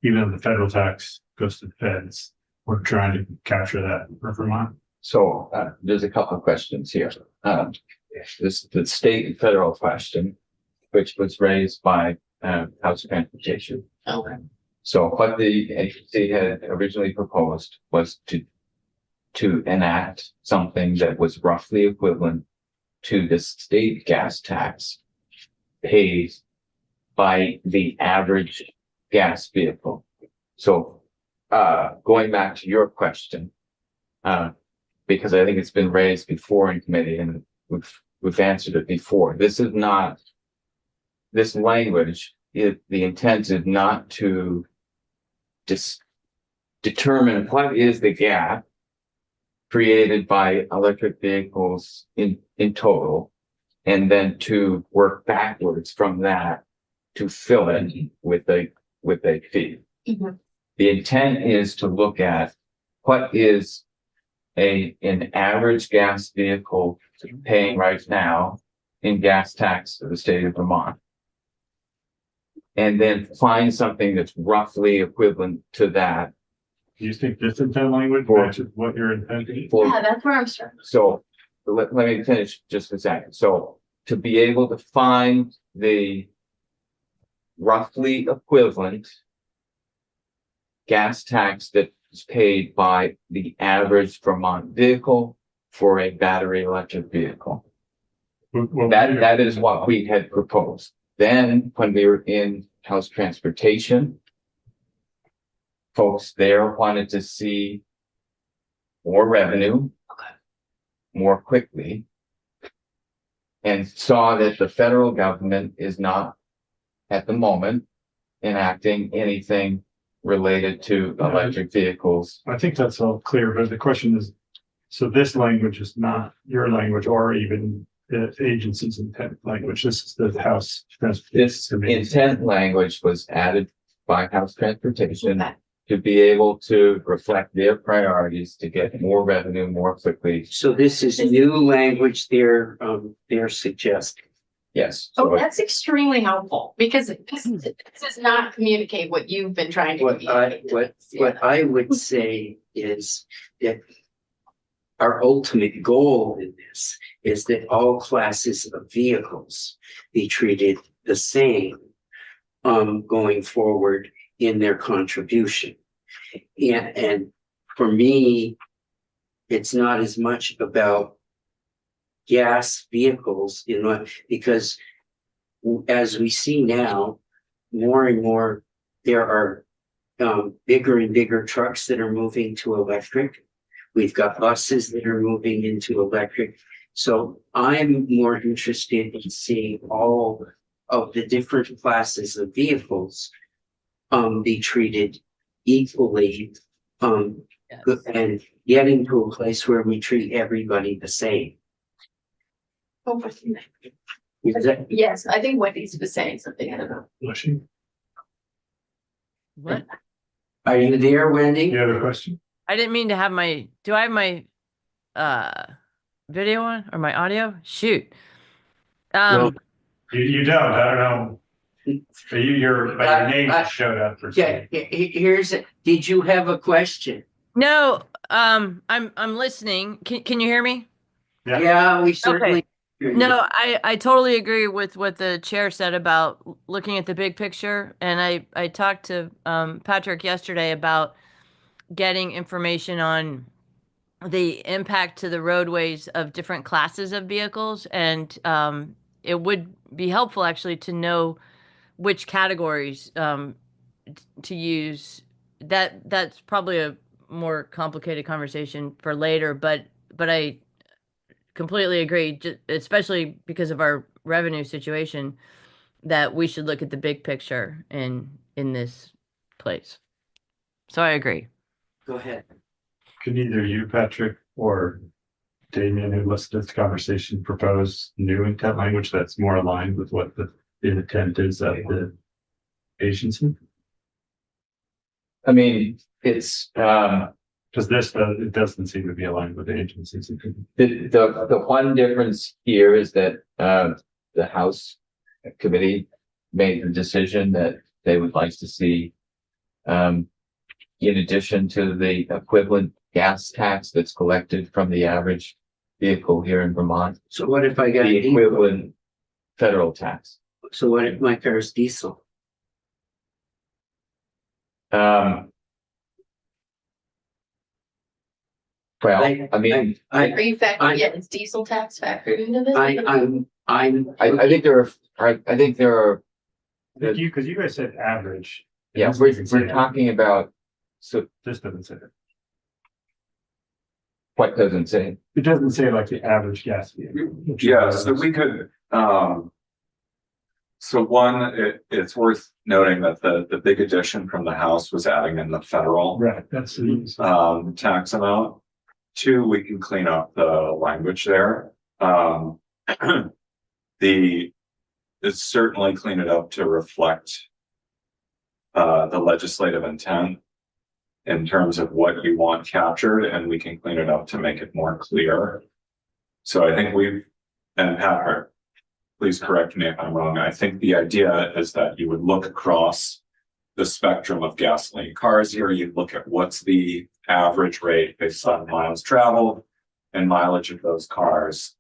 Even though the federal tax goes to the feds, we're trying to capture that for Vermont. So there's a couple of questions here. This the state and federal question, which was raised by House Transportation. Okay. So what the agency had originally proposed was to enact something that was roughly equivalent to the state gas tax paid by the average gas vehicle. So going back to your question, because I think it's been raised before in committee and we've answered it before. This language, the intent is not to determine what is the gap created by electric vehicles in total, and then to work backwards from that to fill it with a fee. Mm-hmm. The intent is to look at what is an average gas vehicle paying right now in gas tax to the state of Vermont, and then find something that's roughly equivalent to that. Do you think this intent language matches what you're intending? Yeah, that's where I'm starting. So let me finish just a second. So to be able to find the roughly equivalent gas tax that is paid by the average Vermont vehicle for a battery electric vehicle. That is what we had proposed. Then when we were in House Transportation, folks there wanted to see more revenue more quickly, and saw that the federal government is not at the moment enacting anything related to electric vehicles. I think that's all clear, but the question is, so this language is not your language or even the agency's intent language. This is the House Transportation This Committee. intent language was added by House Transportation Okay. to be able to reflect their priorities to get more revenue more quickly. So this is new language they're suggesting. Yes. Oh, So that's extremely helpful because this does not communicate what you've been trying to What communicate. what I would say is that our ultimate goal in this is that all classes of vehicles be treated the same going forward in their contribution. And for me, it's not as much about gas vehicles, because as we see now, more and more, there are bigger and bigger trucks that are moving to electric. We've got buses that are moving into electric. So I'm more interested in seeing all of the different classes of vehicles be treated equally, and getting to a place where we treat everybody the same. Is that- Yes, I think Wendy's was saying something. I don't know. Blushing. What? Are you there, Wendy? You have a question? I didn't mean to have do I have my video on or my audio? Shoot. Well, You don't, I don't know. But your name just showed up for some. yeah, did you have a question? No, I'm listening. Can you hear me? Yeah. Yeah, we certainly. No, I totally agree with what the chair said about looking at the big picture. And I talked to Patrick yesterday about getting information on the impact to the roadways of different classes of vehicles. And it would be helpful actually to know which categories to use. That's probably a more complicated conversation for later, but I completely agree, especially because of our revenue situation, that we should look at the big picture in this place. So I agree. Go ahead. Can either you, Patrick, or Damien, who listened to this conversation, propose new intent language that's more aligned with what the intent is of the agency? I mean, it's, Because it doesn't seem to be aligned with the agency's opinion. the one difference here is that, the House committee made the decision that they would like to see, in addition to the equivalent gas tax that's collected from the average vehicle here in Vermont, So what if I got, the equivalent federal tax. so what if my car is diesel? Well, I mean, I, Are you factoring, is diesel tax factored into this? I think there are, Because you guys said average. yeah, This we're doesn't say that. talking about, so This doesn't say it. what doesn't say? It doesn't say like the average gas vehicle. Yeah, so we could, so one, it's worth noting that the big addition from the House was adding in the federal Right, that's the. tax amount. Two, we can clean up the language there. It's certainly clean it up to reflect the legislative intent in terms of what you want captured, and we can clean it up to make it more clear. So I think and Patrick, please correct me if I'm wrong. I think the idea is that you would look across the spectrum of gasoline cars here. You'd look at what's the average rate based on miles traveled and mileage of those cars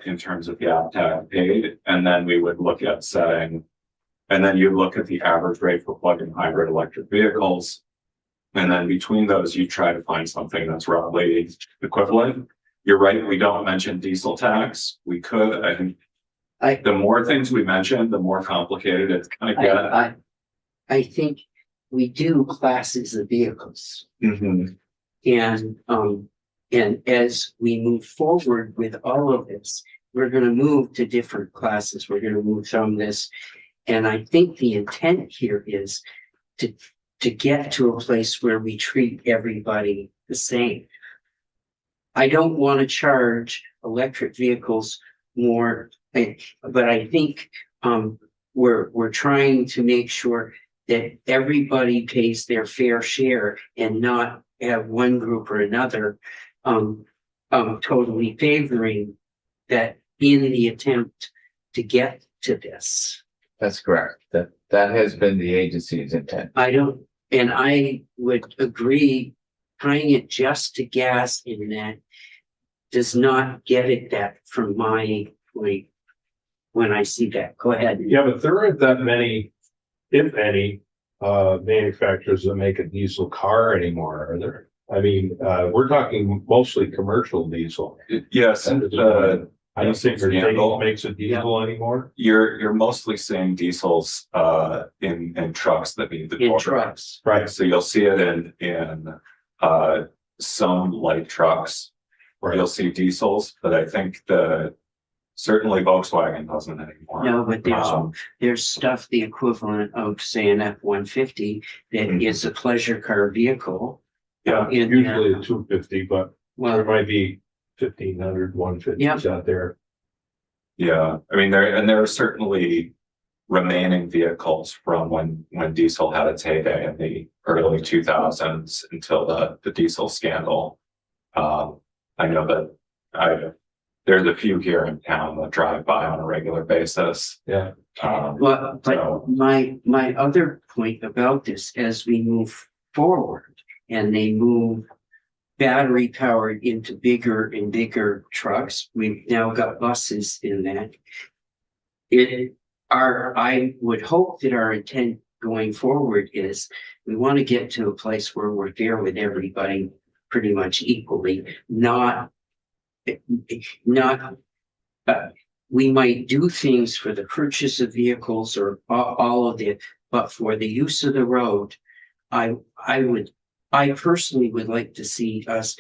in terms of gas tax paid. And then we would look at setting, and then you look at the average rate for plug-in hybrid electric vehicles. And then between those, you try to find something that's roughly equivalent. You're right, we don't mention diesel tax. We could, I think. The more things we mention, the more complicated it's gonna get. I think we do classes of vehicles. Mhm. And as we move forward with all of this, we're gonna move to different classes. We're gonna move from this. And I think the intent here is to get to a place where we treat everybody the same. I don't want to charge electric vehicles more, but I think we're trying to make sure that everybody pays their fair share and not have one group or another totally favoring that in the attempt to get to this. That's correct. That has been the agency's intent. And I would agree, tying it just to gas in that does not get it that from my point when I see that. Go ahead. Yeah, but there aren't that many, if any, manufacturers that make a diesel car anymore, are there? I mean, we're talking mostly commercial diesel. Yes, and I don't think Mercedes makes a diesel anymore. you're mostly seeing diesels in trucks that meet the In core. trucks. Right, so you'll see it in some light trucks. Right. You'll see diesels, but I think certainly Volkswagen doesn't anymore. No, but Um, there's stuff the equivalent of say an F-150 that Mhm. is a pleasure car vehicle. Yeah, in Usually a 250, but there well, might be 1,500, 150s out there. yeah, I mean, there are certainly remaining vehicles from when diesel had its heyday in the early 2000s until the diesel scandal. I know that there's a few here in town that drive by on a regular basis. Yeah. but So- my other point about this, as we move forward and they move battery powered into bigger and bigger trucks, we've now got buses in that. I would hope that our intent going forward is we want to get to a place where we're there with everybody pretty much equally, not, we might do things for the purchase of vehicles or all of it, but for the use of the road, I personally would like to see us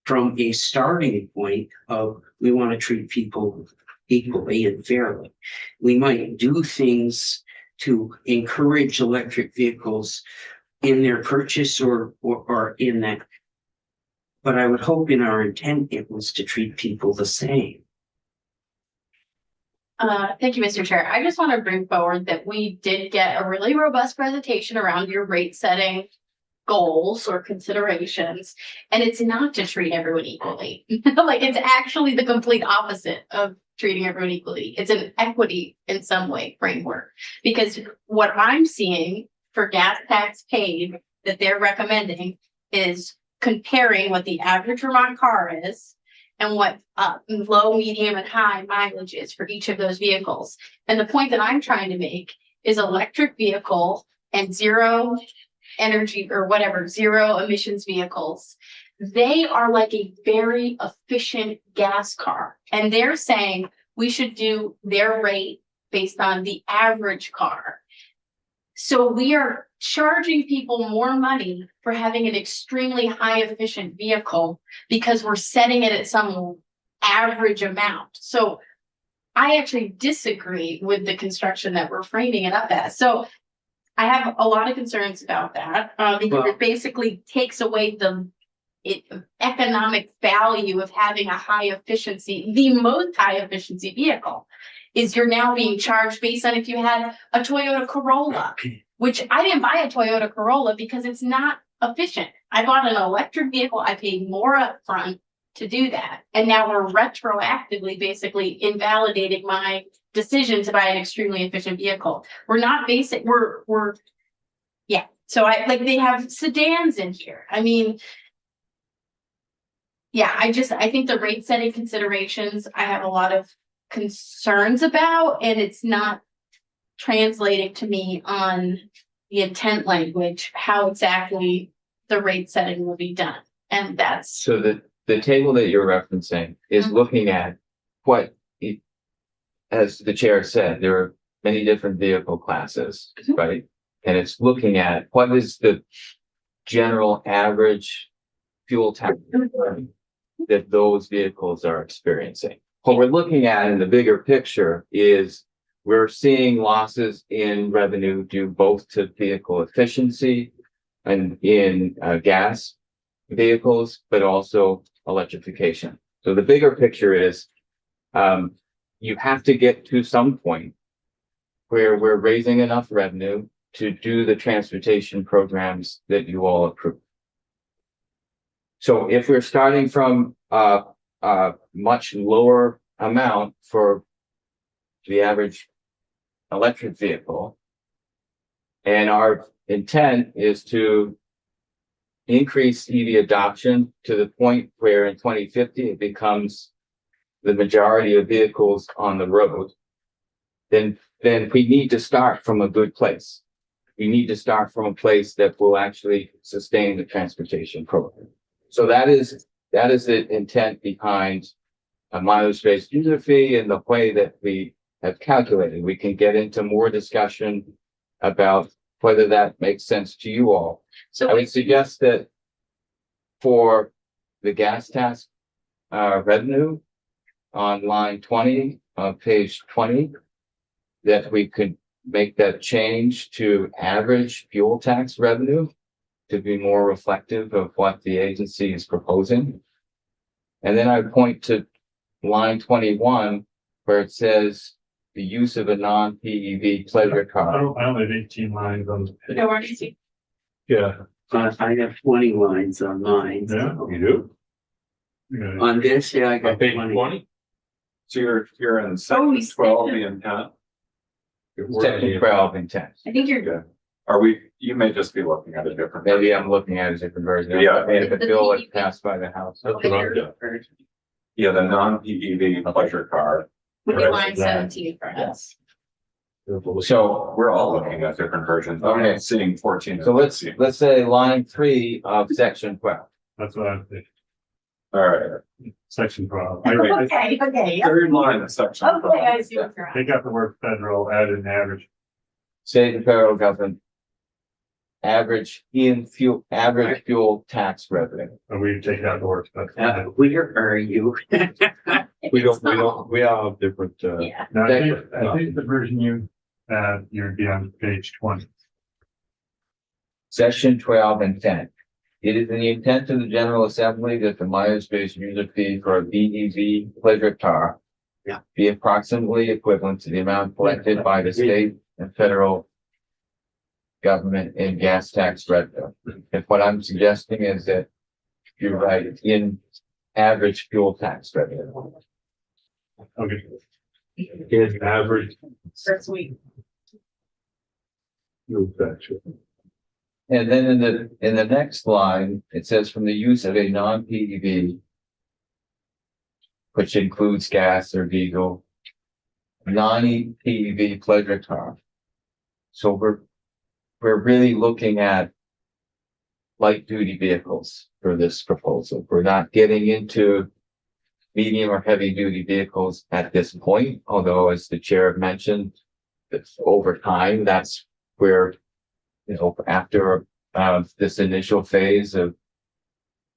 from a starting point of we want to treat people equally and fairly. We might do things to encourage electric vehicles in their purchase or in that. But I would hope in our intent it was to treat people the same. Thank you, Mr. Chair. I just want to bring forward that we did get a really robust presentation around your rate setting goals or considerations, and it's not to treat everyone equally. Like, it's actually the complete opposite of treating everyone equally. It's an equity in some way framework, because what I'm seeing for gas tax paid that they're recommending is comparing what the average Vermont car is and what low, medium, and high mileage is for each of those vehicles. And the point that I'm trying to make is electric vehicle and zero energy or whatever, zero emissions vehicles, they are like a very efficient gas car. And they're saying we should do their rate based on the average car. So we are charging people more money for having an extremely high efficient vehicle because we're setting it at some average amount. So I actually disagree with the construction that we're framing it up as. So I have a lot of concerns about that, because it basically takes away the economic value of having a high efficiency, the most high efficiency vehicle. Is you're now being charged based on if you had a Toyota Corolla, which I didn't buy a Toyota Corolla because it's not efficient. I bought an electric vehicle. I paid more upfront to do that. And now we're retroactively basically invalidating my decision to buy an extremely efficient vehicle. We're not basic, yeah. So they have sedans in here. I mean, yeah, I think the rate setting considerations, I have a lot of concerns about, and it's not translating to me on the intent language, how exactly the rate setting will be done. And that's. So the table that you're referencing is looking at as the chair said, there are many different vehicle classes, right? And it's looking at what is the general average fuel tax that those vehicles are experiencing. What we're looking at in the bigger picture is we're seeing losses in revenue due both to vehicle efficiency and in gas vehicles, but also electrification. So the bigger picture is you have to get to some point where we're raising enough revenue to do the transportation programs that you all approve. So if we're starting from a much lower amount for the average electric vehicle, and our intent is to increase EV adoption to the point where in 2050 it becomes the majority of vehicles on the road, then we need to start from a good place. We need to start from a place that will actually sustain the transportation program. So that is the intent behind a mileage-based user fee and the way that we have calculated. We can get into more discussion about whether that makes sense to you all. So I would suggest that for the gas tax revenue on line 20 of page 20, that we could make that change to average fuel tax revenue to be more reflective of what the agency is proposing. And then I point to line 21 where it says the use of a non-PEV pleasure car. I don't have 18 lines on the page. no, we're easy. Yeah, I have 20 lines on mine. Yeah. you do. Yeah. On this, yeah, I On got page 20. 20? So you're in Oh, section we 12, said- the intent. Section 12 intent. I think you're, Are we, you may just be looking at a different. Maybe I'm looking at a different version. Yeah. If the The bill was PEV. passed by the House. That's what I'm doing. Yeah, the non-PEV pleasure car. with Right, line that. 17 for us. So, We're all looking at different versions. I'm Okay. seeing 14. and so let's 15. say line 3 of section 12. That's what I'm thinking. All right. Section 12. Okay, okay. Third line of section. Okay, I see what you're at. Take out the word federal, add an average. State and federal government average average fuel tax revenue. And we take out the word federal. Where are you? We all have different, Yeah. Now, I think the version you'd be on page 20. Section 12 intent. It is in the intent of the General Assembly that the mileage-based user fee for a BEV pleasure car Yeah. be approximately equivalent to the amount collected by the state and federal government in gas tax revenue. And what I'm suggesting is that you're right, in average fuel tax revenue. Okay. in average First week. fuel tax. And then in the next line, it says from the use of a non-PEV, which includes gas or diesel, non-PEV pleasure car. So we're really looking at light duty vehicles for this proposal. We're not getting into medium or heavy duty vehicles at this point, although as the chair mentioned, that's over time, that's where, you know, after this initial phase of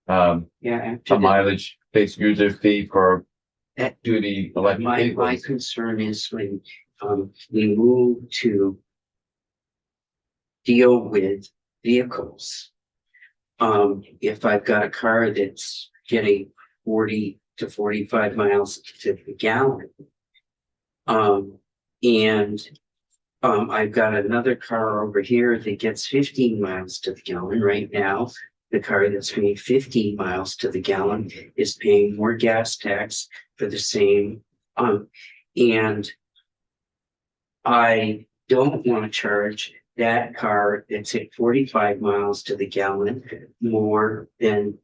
Yeah, a after mileage based user fee for that, duty electric my vehicles. concern is when, we move to deal with vehicles. If I've got a car that's getting 40 to 45 miles to the gallon. I've got another car over here that gets 15 miles to the gallon right now. The car that's paying 15 miles to the gallon is paying more gas tax for the same. And I don't want to charge that car that's at 45 miles to the gallon more than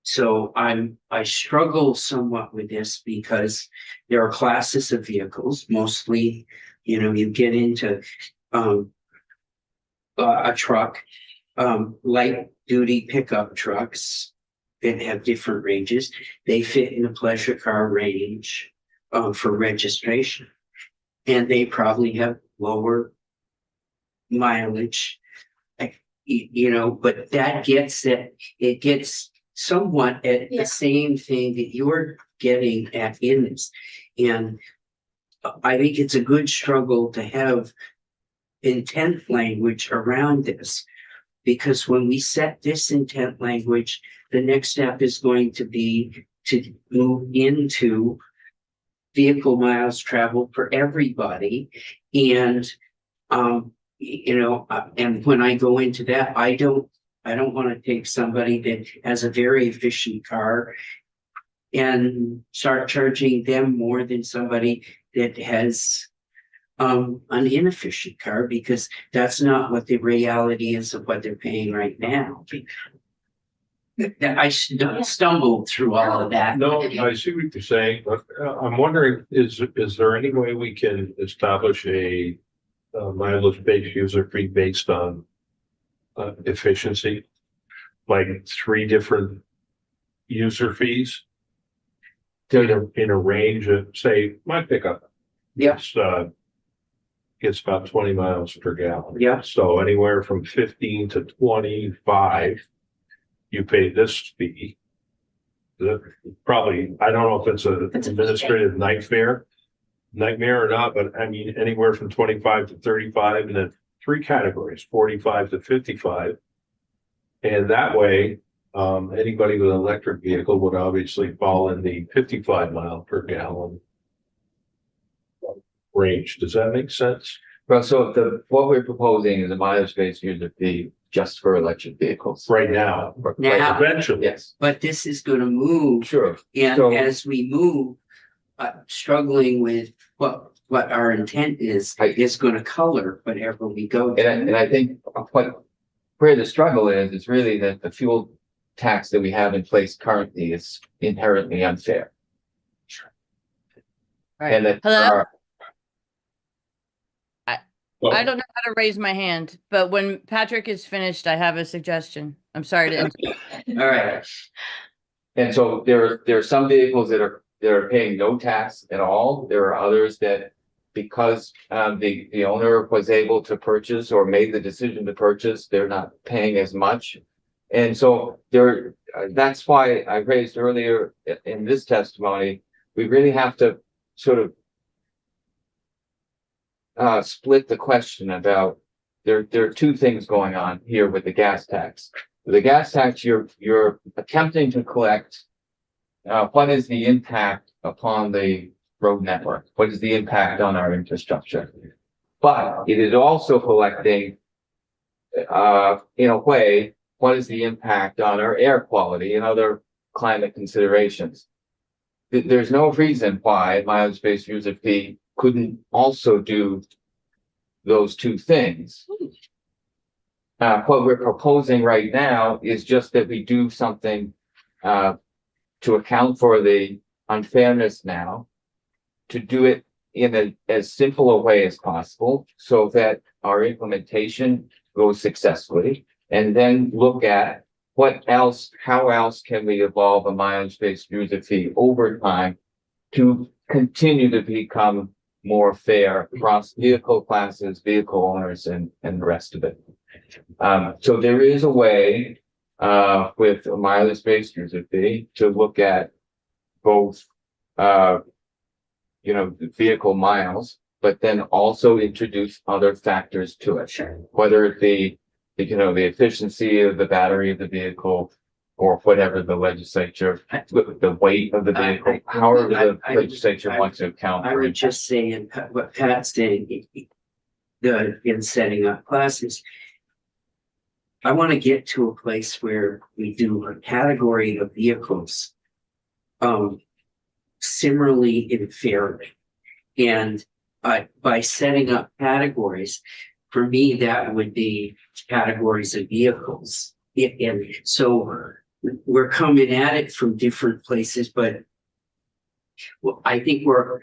so I struggle somewhat with this because there are classes of vehicles, mostly, you know, you get into a truck, light duty pickup trucks that have different ranges. They fit in a pleasure car range for registration. And they probably have lower mileage, you know, but that gets it gets somewhat at Yeah. the same thing that you're getting at in this. And I think it's a good struggle to have intent language around this. Because when we set this intent language, the next step is going to be to move into vehicle miles traveled for everybody. And, and when I go into that, I don't want to take somebody that has a very efficient car and start charging them more than somebody that has an inefficient car, because that's not what the reality is of what they're paying right now. I stumbled through all of that. No, I see what you're saying, but I'm wondering, is there any way we can establish a mileage-based user fee based on efficiency? Like 3 different user fees in a range of, say, my pickup. Yeah. Gets about 20 miles per gallon. Yeah. So anywhere from 15 to 25, you pay this fee. Probably, I don't know if it's an administrative nightmare or not, but I mean, anywhere from 25 to 35, and then 3 categories, 45 to 55. And that way, anybody with an electric vehicle would obviously fall in the 55 mile per gallon range. Does that make sense? Well, so what we're proposing is a mileage-based user fee just for electric vehicles. Right now. Now. Eventually. Yes, But this is gonna move. sure. And So- as we move, struggling with what our intent is gonna color whatever we go. And I think where the struggle is really that the fuel tax that we have in place currently is inherently unfair. And that Hello? I don't know how to raise my hand, but when Patrick is finished, I have a suggestion. I'm sorry to. All right. And so there are some vehicles that are paying no tax at all. There are others that, because the owner was able to purchase or made the decision to purchase, they're not paying as much. And so that's why I raised earlier in this testimony, we really have to sort of split the question about there are 2 things going on here with the gas tax. The gas tax, you're attempting to collect what is the impact upon the road network? What is the impact on our infrastructure? But it is also collecting, in a way, what is the impact on our air quality and other climate considerations? There's no reason why mileage-based user fee couldn't also do those 2 things. What we're proposing right now is just that we do something to account for the unfairness now, to do it in as simple a way as possible so that our implementation goes successfully, and then look at how else can we evolve a mileage-based user fee over time to continue to become more fair across vehicle classes, vehicle owners, and the rest of it. So there is a way with a mileage-based user fee to look at both the vehicle miles, but then also introduce other factors to it. Sure. Whether it be the efficiency of the battery of the vehicle, or whatever the legislature, the weight of the vehicle, however the legislature wants to account for. I would just say, and what Pat's saying, in setting up classes, I want to get to a place where we do a category of vehicles similarly and fairly. And by setting up categories, for me, that would be categories of vehicles. And so we're coming at it from different places, but I think we're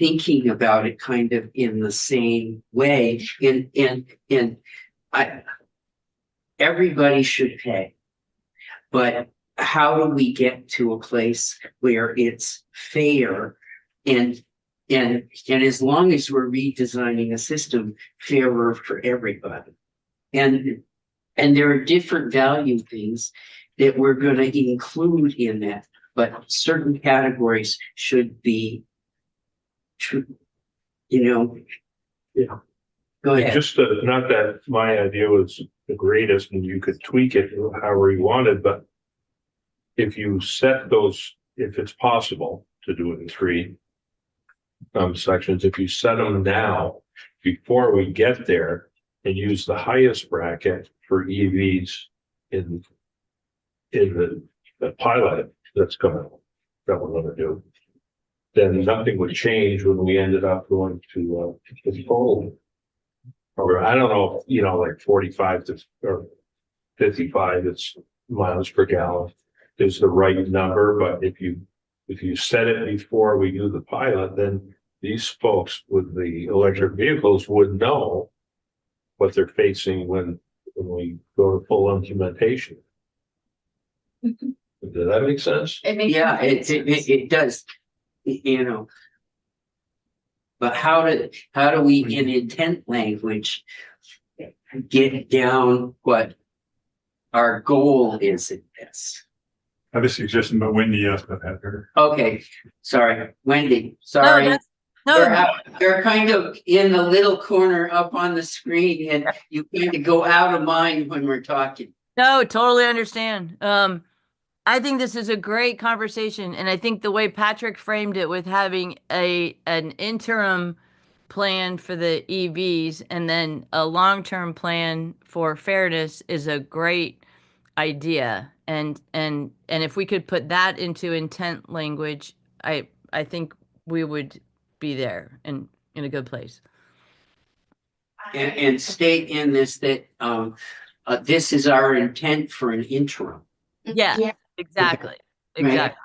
thinking about it kind of in the same way. And everybody should pay, but how do we get to a place where it's fair and as long as we're redesigning a system fairer for everybody? And there are different value things that we're going to include in that, but certain categories should be true, Yeah. Go ahead. Just not that my idea was the greatest and you could tweak it however you wanted, but if you set those, if it's possible to do it in 3, sections, if you set them now, before we get there, and use the highest bracket for EVs in the pilot that's coming, that we're gonna do, then nothing would change when we ended up going to the full. Or I don't know, you know, like 45 to or 55, it's miles per gallon is the right number, but if you set it before we do the pilot, then these folks with the electric vehicles would know what they're facing when we go to full implementation. Does that make sense? It makes Yeah, complete sense. it does, you know. But how do we in intent language get down what our goal is in this? I have a suggestion, but Wendy asked about that here. Okay, sorry, Wendy, No, sorry. that's, You're no, out, you're kind of in the little corner up on the screen and you kind of go out of mind when we're talking. no, totally understand. I think this is a great conversation, and I think the way Patrick framed it with having an interim plan for the EVs and then a long-term plan for fairness is a great idea. And if we could put that into intent language, I think we would be there and in a good place. And state in this that this is our intent for an interim. Yeah, Yeah. exactly. Right. Exactly.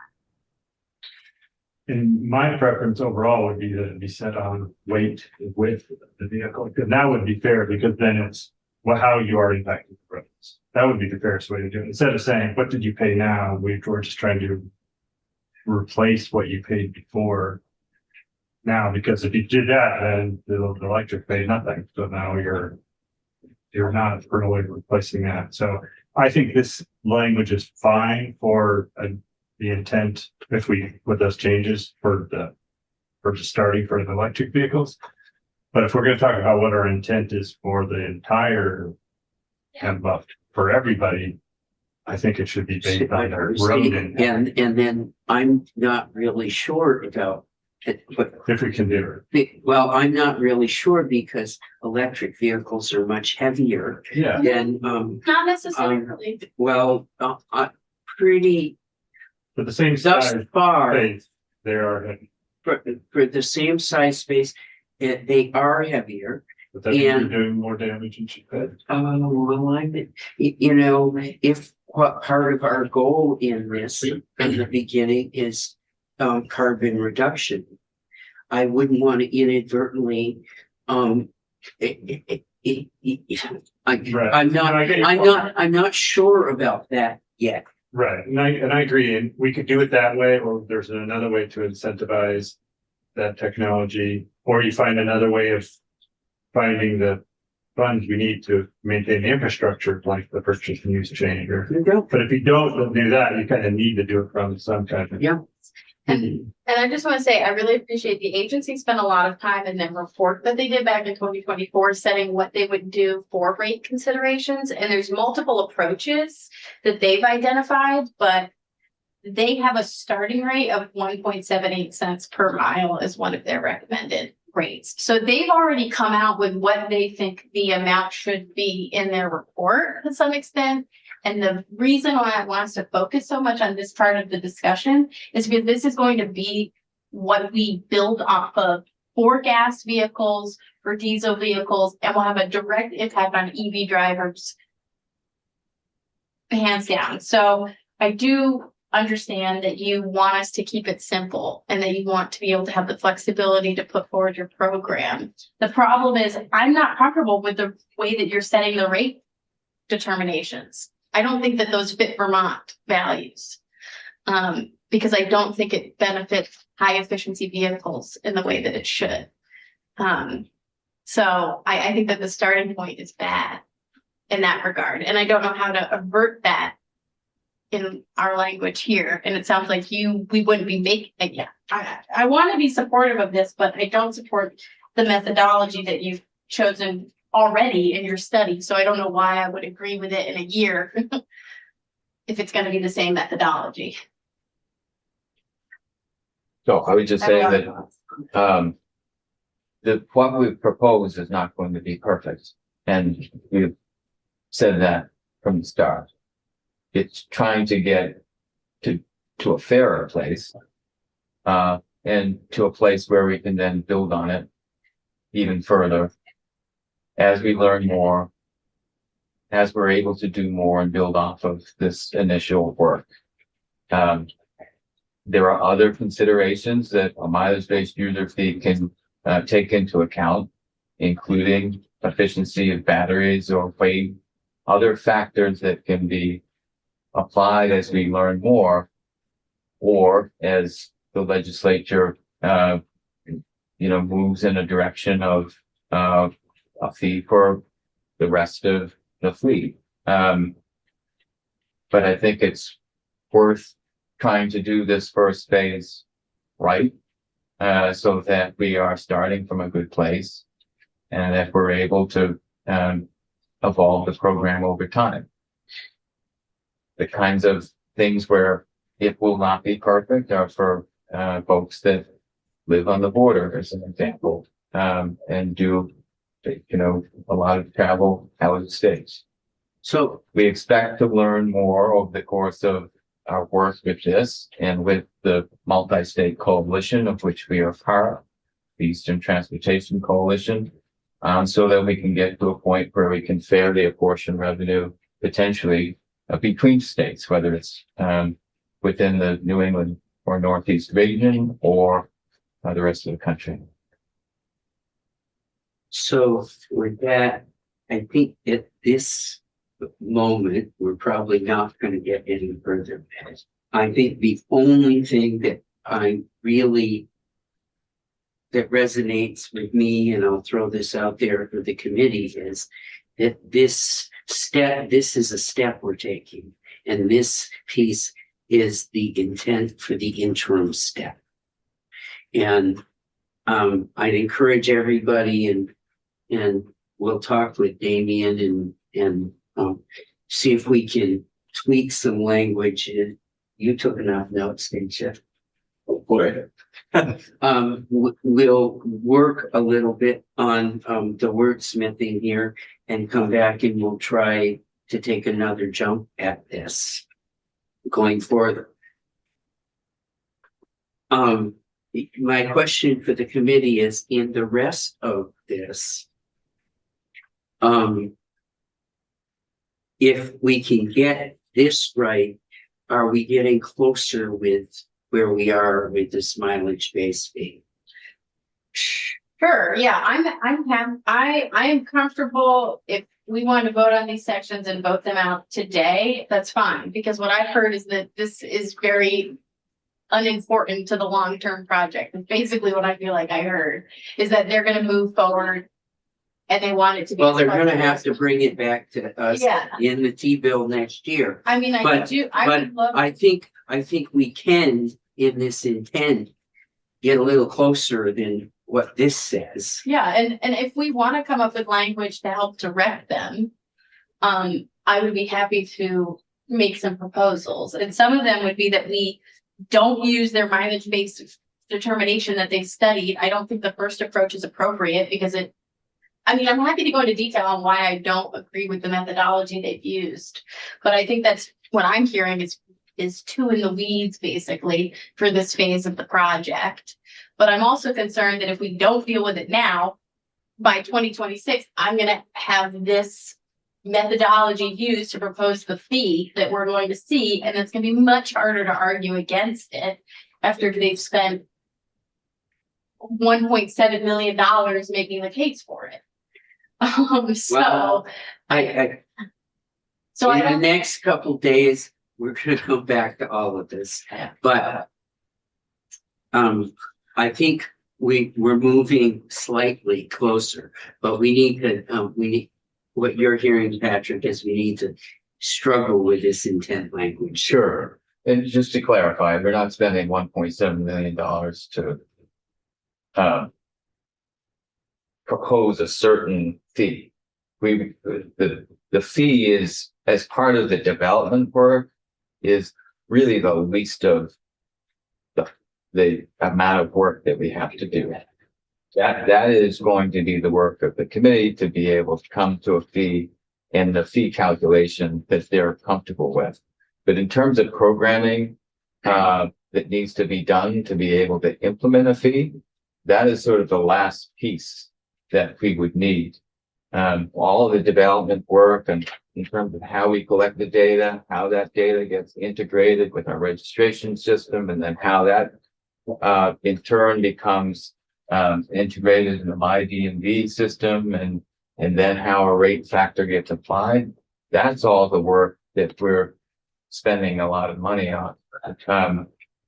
And my preference overall would be that it be set on weight and width of the vehicle, because that would be fair, because then it's how you are impacting the roads. That would be the fairest way to do it. Instead of saying, what did you pay now? We're just trying to replace what you paid before now, because if you did that, then the electric paid nothing. So now you're not really replacing that. So I think this language is fine for the intent if we, with those changes for just starting for the electric vehicles. But if we're going to talk about what our intent is for the entire for everybody, I think it should be based on the road impact, And then I'm not really sure about it, but if we can do it. well, I'm not really sure because electric vehicles are much heavier Yeah. than Not necessarily. well, pretty For the same thus size far space, there are, for the same size space, they are heavier. but that means you're And- doing more damage than you could. Well, you know, if what part of our goal in this in the beginning is carbon reduction, I wouldn't want to inadvertently I'm not sure about that yet. Right, and I agree, and we could do it that way, or there's another way to incentivize that technology, or you find another way of finding the funds we need to maintain the infrastructure, like the purchase and use change, but if you don't do that, you kind of need to do it from some kind of. Yeah. And I just want to say, I really appreciate the agency spent a lot of time in their report that they did back in 2024, setting what they would do for rate considerations. And there's multiple approaches that they've identified, but they have a starting rate of 1.78 cents per mile as one of their recommended rates. So they've already come out with what they think the amount should be in their report to some extent. And the reason why I want us to focus so much on this part of the discussion is because this is going to be what we build off of for gas vehicles, for diesel vehicles, and will have a direct impact on EV drivers. Hands down. So I do understand that you want us to keep it simple and that you want to be able to have the flexibility to put forward your program. The problem is I'm not comfortable with the way that you're setting the rate determinations. I don't think that those fit Vermont values. Because I don't think it benefits high efficiency vehicles in the way that it should. So I think that the starting point is bad in that regard. And I don't know how to avert that in our language here. And it sounds like we wouldn't be making, yeah, I want to be supportive of this, but I don't support the methodology that you've chosen already in your study. So I don't know why I would agree with it in a year if it's going to be the same methodology. So I would just say that what we've proposed is not going to be perfect, and we've said that from the start. It's trying to get to a fairer place, and to a place where we can then build on it even further as we learn more, as we're able to do more and build off of this initial work. There are other considerations that a mileage-based user fee can take into account, including efficiency of batteries or weight, other factors that can be applied as we learn more, or as the legislature, moves in a direction of a fee for the rest of the fleet. But I think it's worth trying to do this first phase right, so that we are starting from a good place and that we're able to evolve the program over time. The kinds of things where it will not be perfect are for folks that live on the border, as an example, and do a lot of travel out of the states. So We expect to learn more over the course of our work with this and with the multi-state coalition of which we are part, the Eastern Transportation Coalition, so that we can get to a point where we can fairly apportion revenue potentially between states, whether it's within the New England or Northeast region or the rest of the country. So with that, I think at this moment, we're probably not going to get any further. I think the only thing that that resonates with me, and I'll throw this out there for the committee, is that this is a step we're taking, and this piece is the intent for the interim step. And I'd encourage everybody, and we'll talk with Damien and see if we can tweak some language. You took enough notes, didn't you? Oh, boy. We'll work a little bit on the wordsmithing here and come back, and we'll try to take another jump at this going forward. My question for the committee is, in the rest of this, if we can get this right, are we getting closer with where we are with this mileage-based fee? Sure, yeah, I am comfortable if we want to vote on these sections and vote them out today, that's fine, because what I've heard is that this is very unimportant to the long-term project. And basically what I feel like I heard is that they're gonna move forward and they want it to be. Well, they're gonna have to bring it back to us Yeah. in the T-bill next year. I mean, I But- would love. I think we can, in this intent, get a little closer than what this says. Yeah, and if we want to come up with language to help direct them, I would be happy to make some proposals. And some of them would be that we don't use their mileage-based determination that they've studied. I don't think the first approach is appropriate because I'm happy to go into detail on why I don't agree with the methodology they've used. But I think that's what I'm hearing is too in the weeds, basically, for this phase of the project. But I'm also concerned that if we don't deal with it now, by 2026, I'm gonna have this methodology used to propose the fee that we're going to see, and it's gonna be much harder to argue against it after they've spent $1.7 million making the case for it. Well, in the next couple days, we're gonna go back to all of this, but I think we're moving slightly closer, but we need what you're hearing, Patrick, is we need to struggle with this intent language. Sure. And just to clarify, we're not spending $1.7 million to propose a certain fee. The fee is, as part of the development work, is really the least of the amount of work that we have to do. That is going to be the work of the committee to be able to come to a fee and the fee calculation that they're comfortable with. But in terms of programming, that needs to be done to be able to implement a fee, that is sort of the last piece that we would need. All of the development work and in terms of how we collect the data, how that data gets integrated with our registration system, and then how that in turn becomes integrated in the MyDMV system, and then how a rate factor gets applied. That's all the work that we're spending a lot of money on.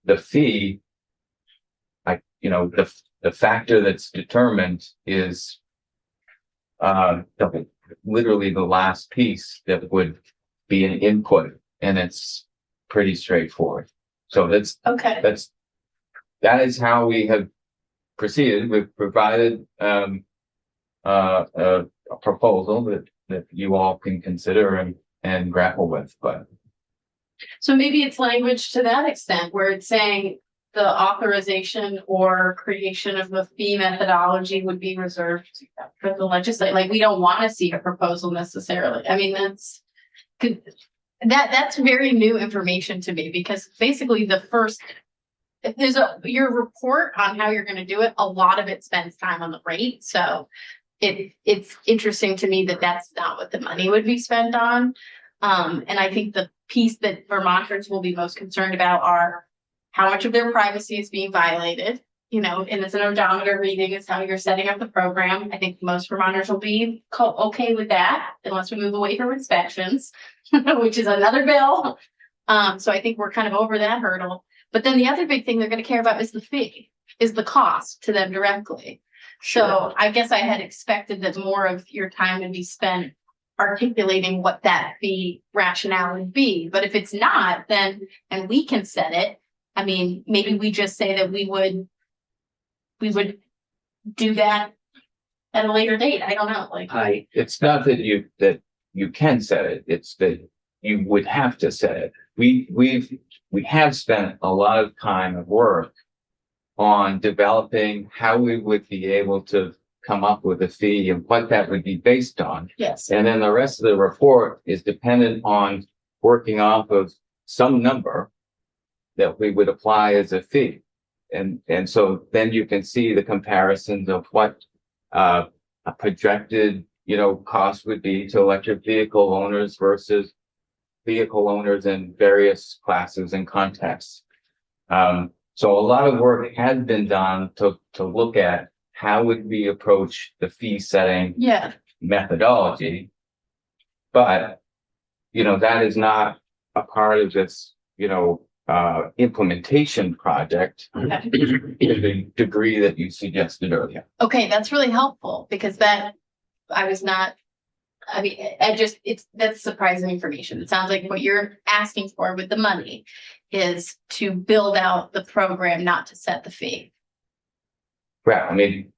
The fee, the factor that's determined is literally the last piece that would be an input, and it's pretty straightforward. So Okay. that is how we have proceeded. We've provided a proposal that you all can consider and grapple with, but So maybe it's language to that extent where it's saying the authorization or creation of a fee methodology would be reserved for the legislature. Like, we don't want to see a proposal necessarily. I mean, that's very new information to me, because basically your report on how you're going to do it, a lot of it spends time on the rate. So it's interesting to me that that's not what the money would be spent on. And I think the piece that Vermonters will be most concerned about are how much of their privacy is being violated, and it's an odometer reading is how you're setting up the program. I think most Vermonters will be okay with that, unless we move away from inspections, which is another bill. So I think we're kind of over that hurdle. But then the other big thing they're going to care about is the fee, is the cost to them directly. So I guess I had expected that more of your time would be spent articulating what that fee rationale would be. But if it's not, then, and we can set it, I mean, maybe we just say that we would do that at a later date. I don't know, it's not that you can set it, it's that you would have to set it. We have spent a lot of time and work on developing how we would be able to come up with a fee and what that would be based on. yes. And then the rest of the report is dependent on working off of some number that we would apply as a fee. And so then you can see the comparisons of what a projected, cost would be to electric vehicle owners versus vehicle owners in various classes and contexts. So a lot of work has been done to look at how would we approach the fee setting methodology. But, that is not a part of this, implementation project to the degree that you suggested earlier. Okay, that's really helpful, because that's surprising information. It sounds like what you're asking for with the money is to build out the program, not to set the fee. Right. I mean,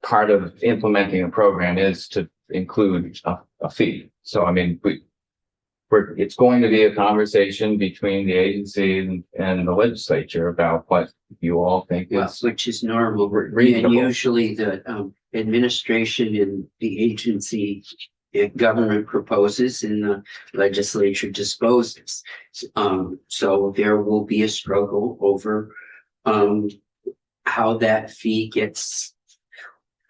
part of implementing a program is to include a fee. So, I mean, it's going to be a conversation between the agency and the legislature about what you all think is which is normal. And reasonable. usually the administration and the agency government proposes and the legislature disposes. So there will be a struggle over how that fee gets,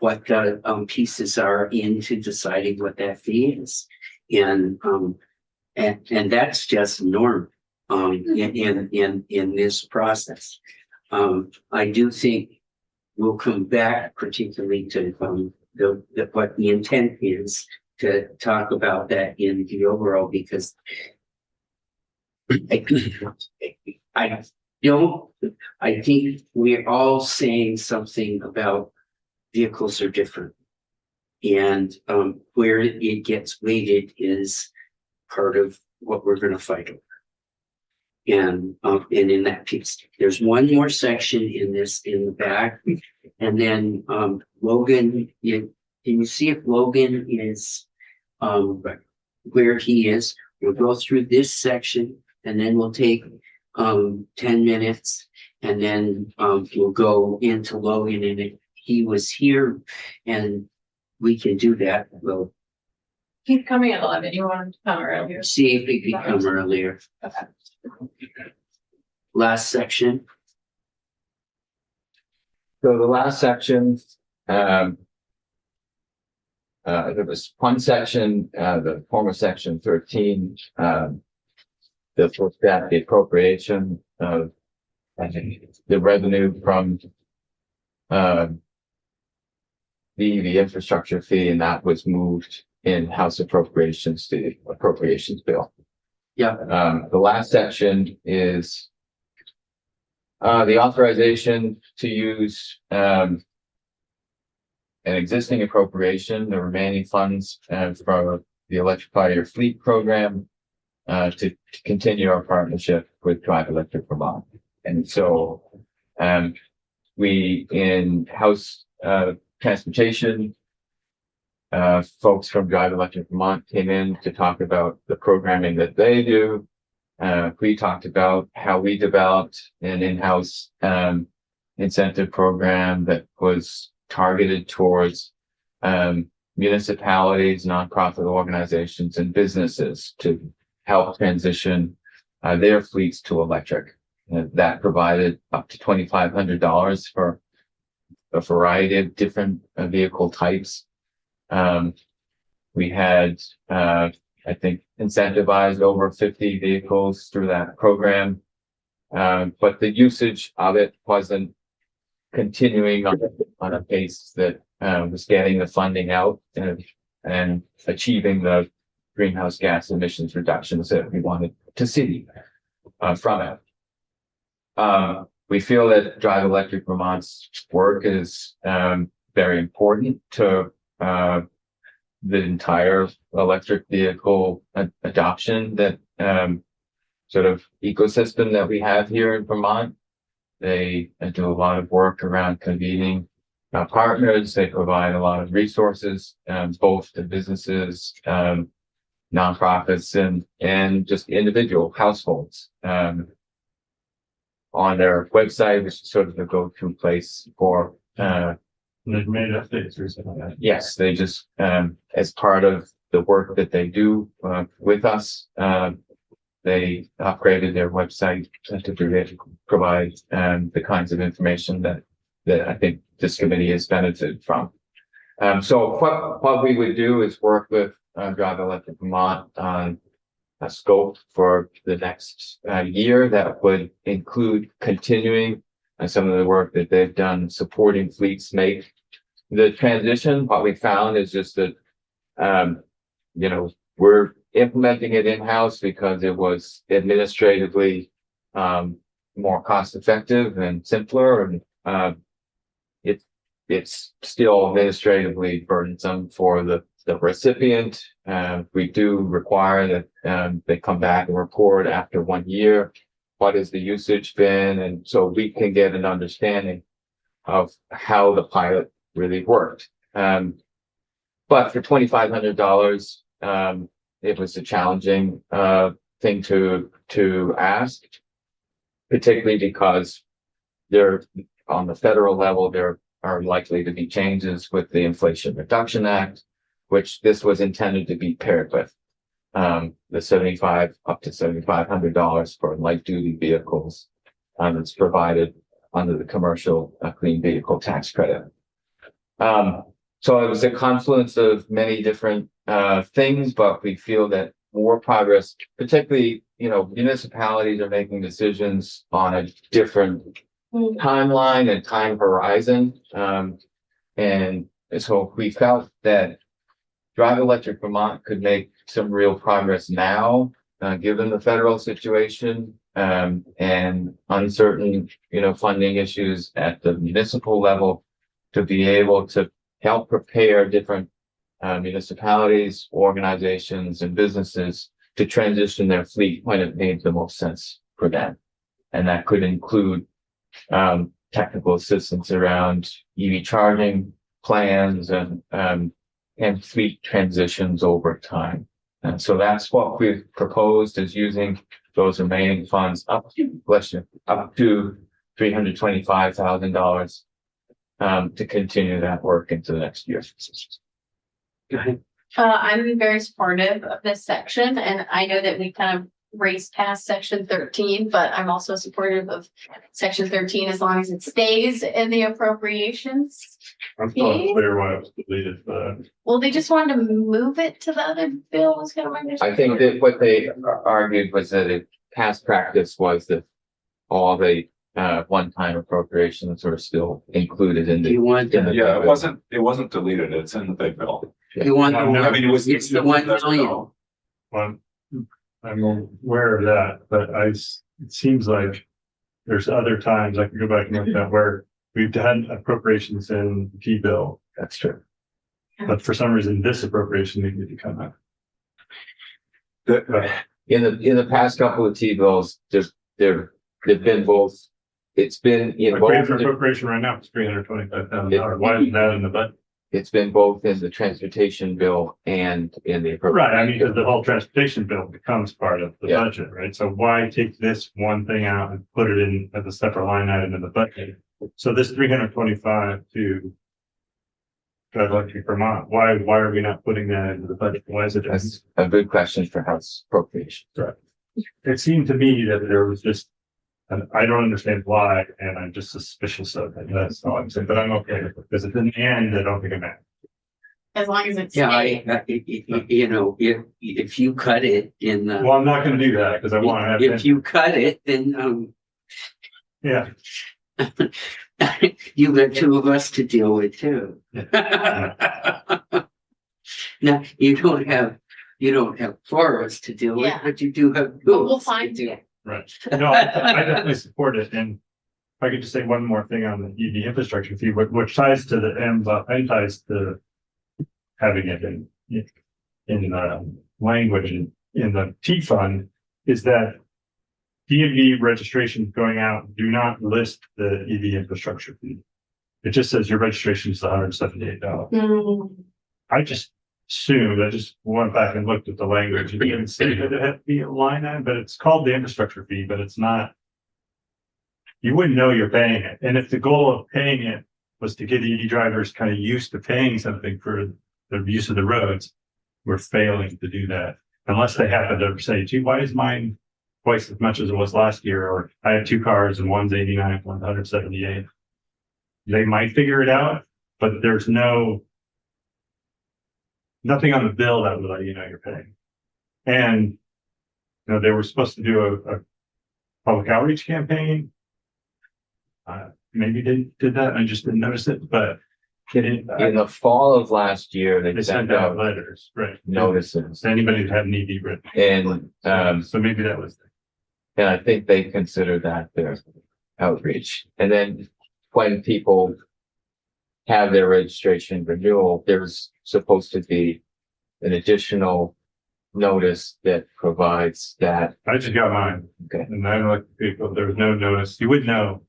what the pieces are into deciding what that fee is. And that's just normal in this process. I do think we'll come back particularly to what the intent is to talk about that in the overall, because I think we're all saying something about vehicles are different. And where it gets weighted is part of what we're going to fight over. And in that piece, there's one more section in the back, and then Logan, can you see if Logan is where he is? We'll go through this section, and then we'll take 10 minutes, And then, we'll go into Logan, and if he was here and we can do that, we'll He's coming at 11. You want him to come earlier? see if he could come earlier. Okay. Last section. So the last section, there was one section, the former section 13, that looked at the appropriation of the revenue from the infrastructure fee, and that was moved in House Appropriations to the Appropriations Bill. Yeah. The last section is the authorization to use an existing appropriation, the remaining funds from the Electrify Your Fleet program to continue our partnership with Drive Electric Vermont. And so we in House Transportation, folks from Drive Electric Vermont came in to talk about the programming that they do. We talked about how we developed an in-house incentive program that was targeted towards municipalities, nonprofit organizations, and businesses to help transition their fleets to electric. That provided up to $2,500 for a variety of different vehicle types. We had, I think, incentivized over 50 vehicles through that program. But the usage of it wasn't continuing on a pace that was getting the funding out and achieving the greenhouse gas emissions reductions that we wanted to see from it. We feel that Drive Electric Vermont's work is very important to the entire electric vehicle adoption that sort of ecosystem that we have here in Vermont. They do a lot of work around convening partners. They provide a lot of resources, both to businesses, nonprofits, and just individual households. On their website, which is sort of the go-to place for They've made updates recently. yes, they just as part of the work that they do with us, they upgraded their website to provide the kinds of information that I think this committee has benefited from. So what we would do is work with Drive Electric Vermont on a scope for the next year that would include continuing some of the work that they've done supporting fleets make the transition. What we found is just that, we're implementing it in-house because it was administratively more cost effective and simpler, and it's still administratively burdensome for the recipient. We do require that they come back and report after 1 year. What has the usage been? And so we can get an understanding of how the pilot really worked. But for $2,500, it was a challenging thing to ask, particularly because on the federal level, there are likely to be changes with the Inflation Reduction Act, which this was intended to be paired with. The up to $7,500 for light duty vehicles that's provided under the commercial clean vehicle tax credit. So it was a confluence of many different things, but we feel that more progress, particularly, municipalities are making decisions on a different timeline and time horizon. And so we felt that Drive Electric Vermont could make some real progress now, given the federal situation, and uncertain, funding issues at the municipal level, to be able to help prepare different municipalities, organizations, and businesses to transition their fleet when it made the most sense for them. And that could include technical assistance around EV charging plans and fleet transitions over time. And so that's what we've proposed, is using those remaining funds up to $325,000 to continue that work into the next year. Go ahead. I'm very supportive of this section, and I know that we kind of raced past section 13, but I'm also supportive of section 13 as long as it stays in the appropriations. I'm still unclear why it was deleted, but Well, they just wanted to move it to the other bill, was kind of my I think that what they argued was that it past practice was that all the one-time appropriations are still included in Do you the. want, in the- Yeah, it wasn't deleted. It's in the big bill. you want, I mean, it was- it's the 1 million. I'm aware of that, but it seems like there's other times I can go back and look at where we've done appropriations in the T bill, That's true. but for some reason this appropriation needed to come out. In the past couple of T-bills, they've been both, it's been in Like both. we have an appropriation right now, it's $325,000. Why isn't that in the budget? It's been both in the transportation bill and in the. Right, I mean, because the whole transportation bill becomes part of the Yeah. budget, right? So why take this one thing out and put it in as a separate line item in the budget? So this 325 to Drive Electric Vermont, why are we not putting that into the budget? Why is it? That's a good question for House appropriation. It seemed to me that there was just, and I don't understand why, and I'm just suspicious of it. That's all I'm saying, but I'm okay with it, because in the end, I don't think it matters. as long as it's. Yeah, staying. you know, if you cut it in the. Well, I'm not gonna do that, because I want to have. If you cut it, then, Yeah, you got two of us to deal with too. Now, you don't have 4 of us to deal with, Yeah. but you do have 2 But of we'll us to find deal. it. right. No, I definitely support it, and if I could just say one more thing on the EV infrastructure fee, which ties to the M, but and ties to having it in language in the T fund, is that DMV registrations going out do not list the EV infrastructure fee. It just says your registration is $178. Mm, I just assumed, I just went back and looked at the language, it didn't say that it had to be a line item, but it's called the infrastructure fee, but it's not. You wouldn't know you're paying it, and if the goal of paying it was to get EV drivers kind of used to paying something for the use of the roads, we're failing to do that. Unless they happen to say, gee, why is mine twice as much as it was last year? Or I have 2 cars and one's 89, one's 178. They might figure it out, but there's nothing on the bill that would let you know you're paying. And, they were supposed to do a public outreach campaign. Maybe they did that, I just didn't notice it, but In the fall of last year, they they sent sent out out letters, right? notices Anybody that had an EV written. and, So maybe that was. and I think they consider that their outreach. And then when people have their registration renewal, there's supposed to be an additional notice that provides that. I just got mine. Okay. And I looked at people, there was no notice. You would know.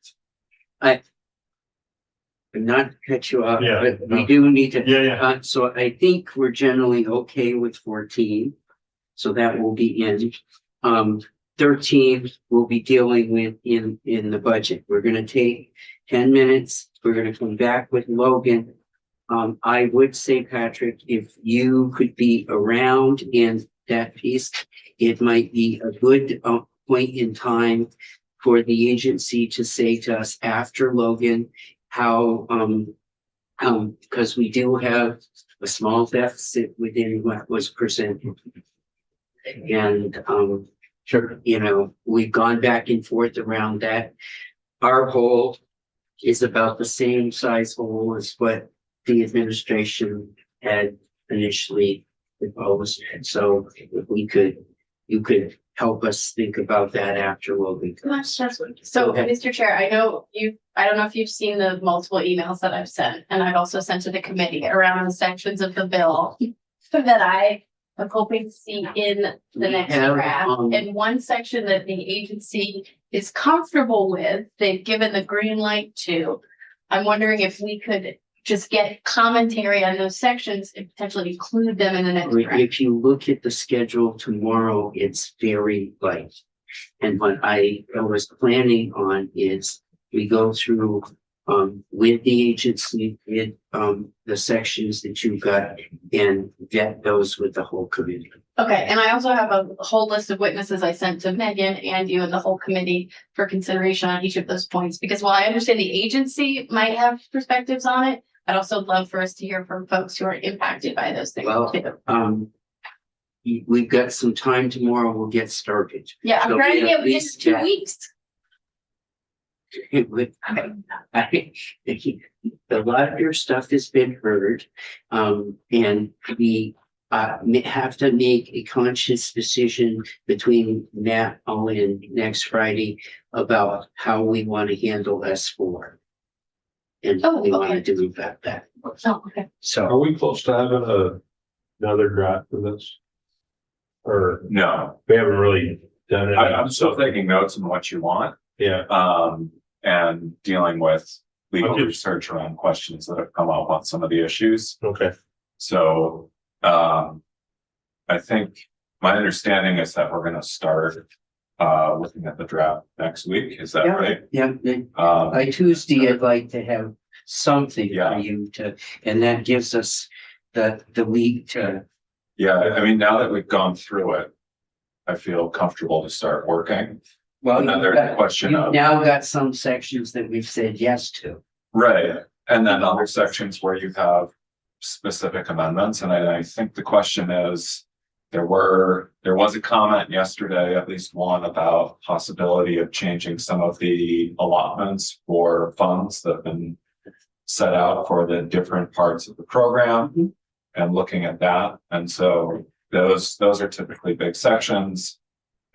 Not to cut you off, Yeah, but we no. do need to. Yeah, yeah. So I think we're generally okay with 14. So that will be in. 13 we'll be dealing with in the budget. We're gonna take 10 minutes. We're gonna come back with Logan. I would say, Patrick, if you could be around in that piece, it might be a good point in time for the agency to say to us after Logan how, because we do have a small deficit within what was presented. And, Sure. we've gone back and forth around that. Our hole is about the same size hole as what the administration had initially proposed. So if you could help us think about that after Logan. So, Okay. Mr. Chair, I don't know if you've seen the multiple emails that I've sent, and I've also sent to the committee around the sections of the bill that I am hoping to see in the next have, draft. And one section that the agency is comfortable with, they've given the green light to. I'm wondering if we could just get commentary on those sections and potentially include them in the next draft. If you look at the schedule tomorrow, it's very light. And what I was planning on is we go through with the agency, with the sections that you've got and vet those with the whole committee. Okay, and I also have a whole list of witnesses I sent to Megan and you and the whole committee for consideration on each of those points, because while I understand the agency might have perspectives on it, I'd also love for us to hear from folks who are impacted by those things Well, too. We've got some time tomorrow. We'll get started. Yeah, I'm so trying to we get at within least 2 get- weeks. A lot of your stuff has been heard, and we have to make a conscious decision between now and next Friday about how we want to handle S4. And what we want to do about that. Oh, okay. So. Are we close to having another draft of this? Or No, we haven't really done it? I'm still taking notes on what you want, Yeah, and dealing with legal Okay. research around questions that have come up on some of the issues. okay. So, I think my understanding is that we're gonna start, looking at the draft next week. Is that Yeah. right? Yeah, by Tuesday, I'd like to have something for Yeah. you to, and that gives us the week to. Yeah, I mean, now that we've gone through it, I feel comfortable to start working. Well, Another question you've of, now got some sections that we've said yes to. right, and then other sections where you have specific amendments, and I think the question is, there was a comment yesterday, at least one, about possibility of changing some of the allotments for funds that have been set out for the different parts of the program and looking at that. And so those are typically big sections.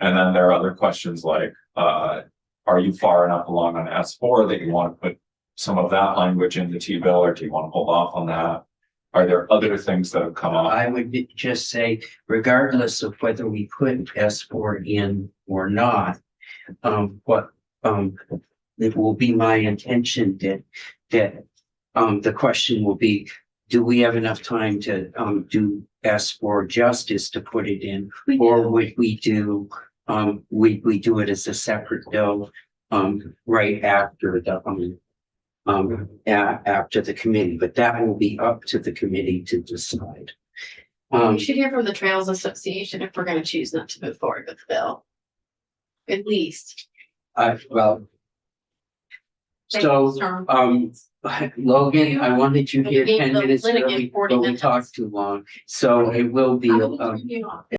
And then there are other questions like, are you far enough along on S4 that you want to put some of that language in the T-bill, or do you want to hold off on that? Are there other things that have come up? I would just say, regardless of whether we put S4 in or not, it will be my intention that the question will be, do we have enough time to do S4 justice to put it in? Or would we do, we do it as a separate bill right after after the committee, but that will be up to the committee to decide. We should hear from the Trails Association if we're gonna choose not to move forward with the bill. At least. Well, Thank so, you, Storm. Logan, I wanted you You here gave 10 the minutes litigant early, 40 but we minutes. talked too long, so it will be, I will turn you off.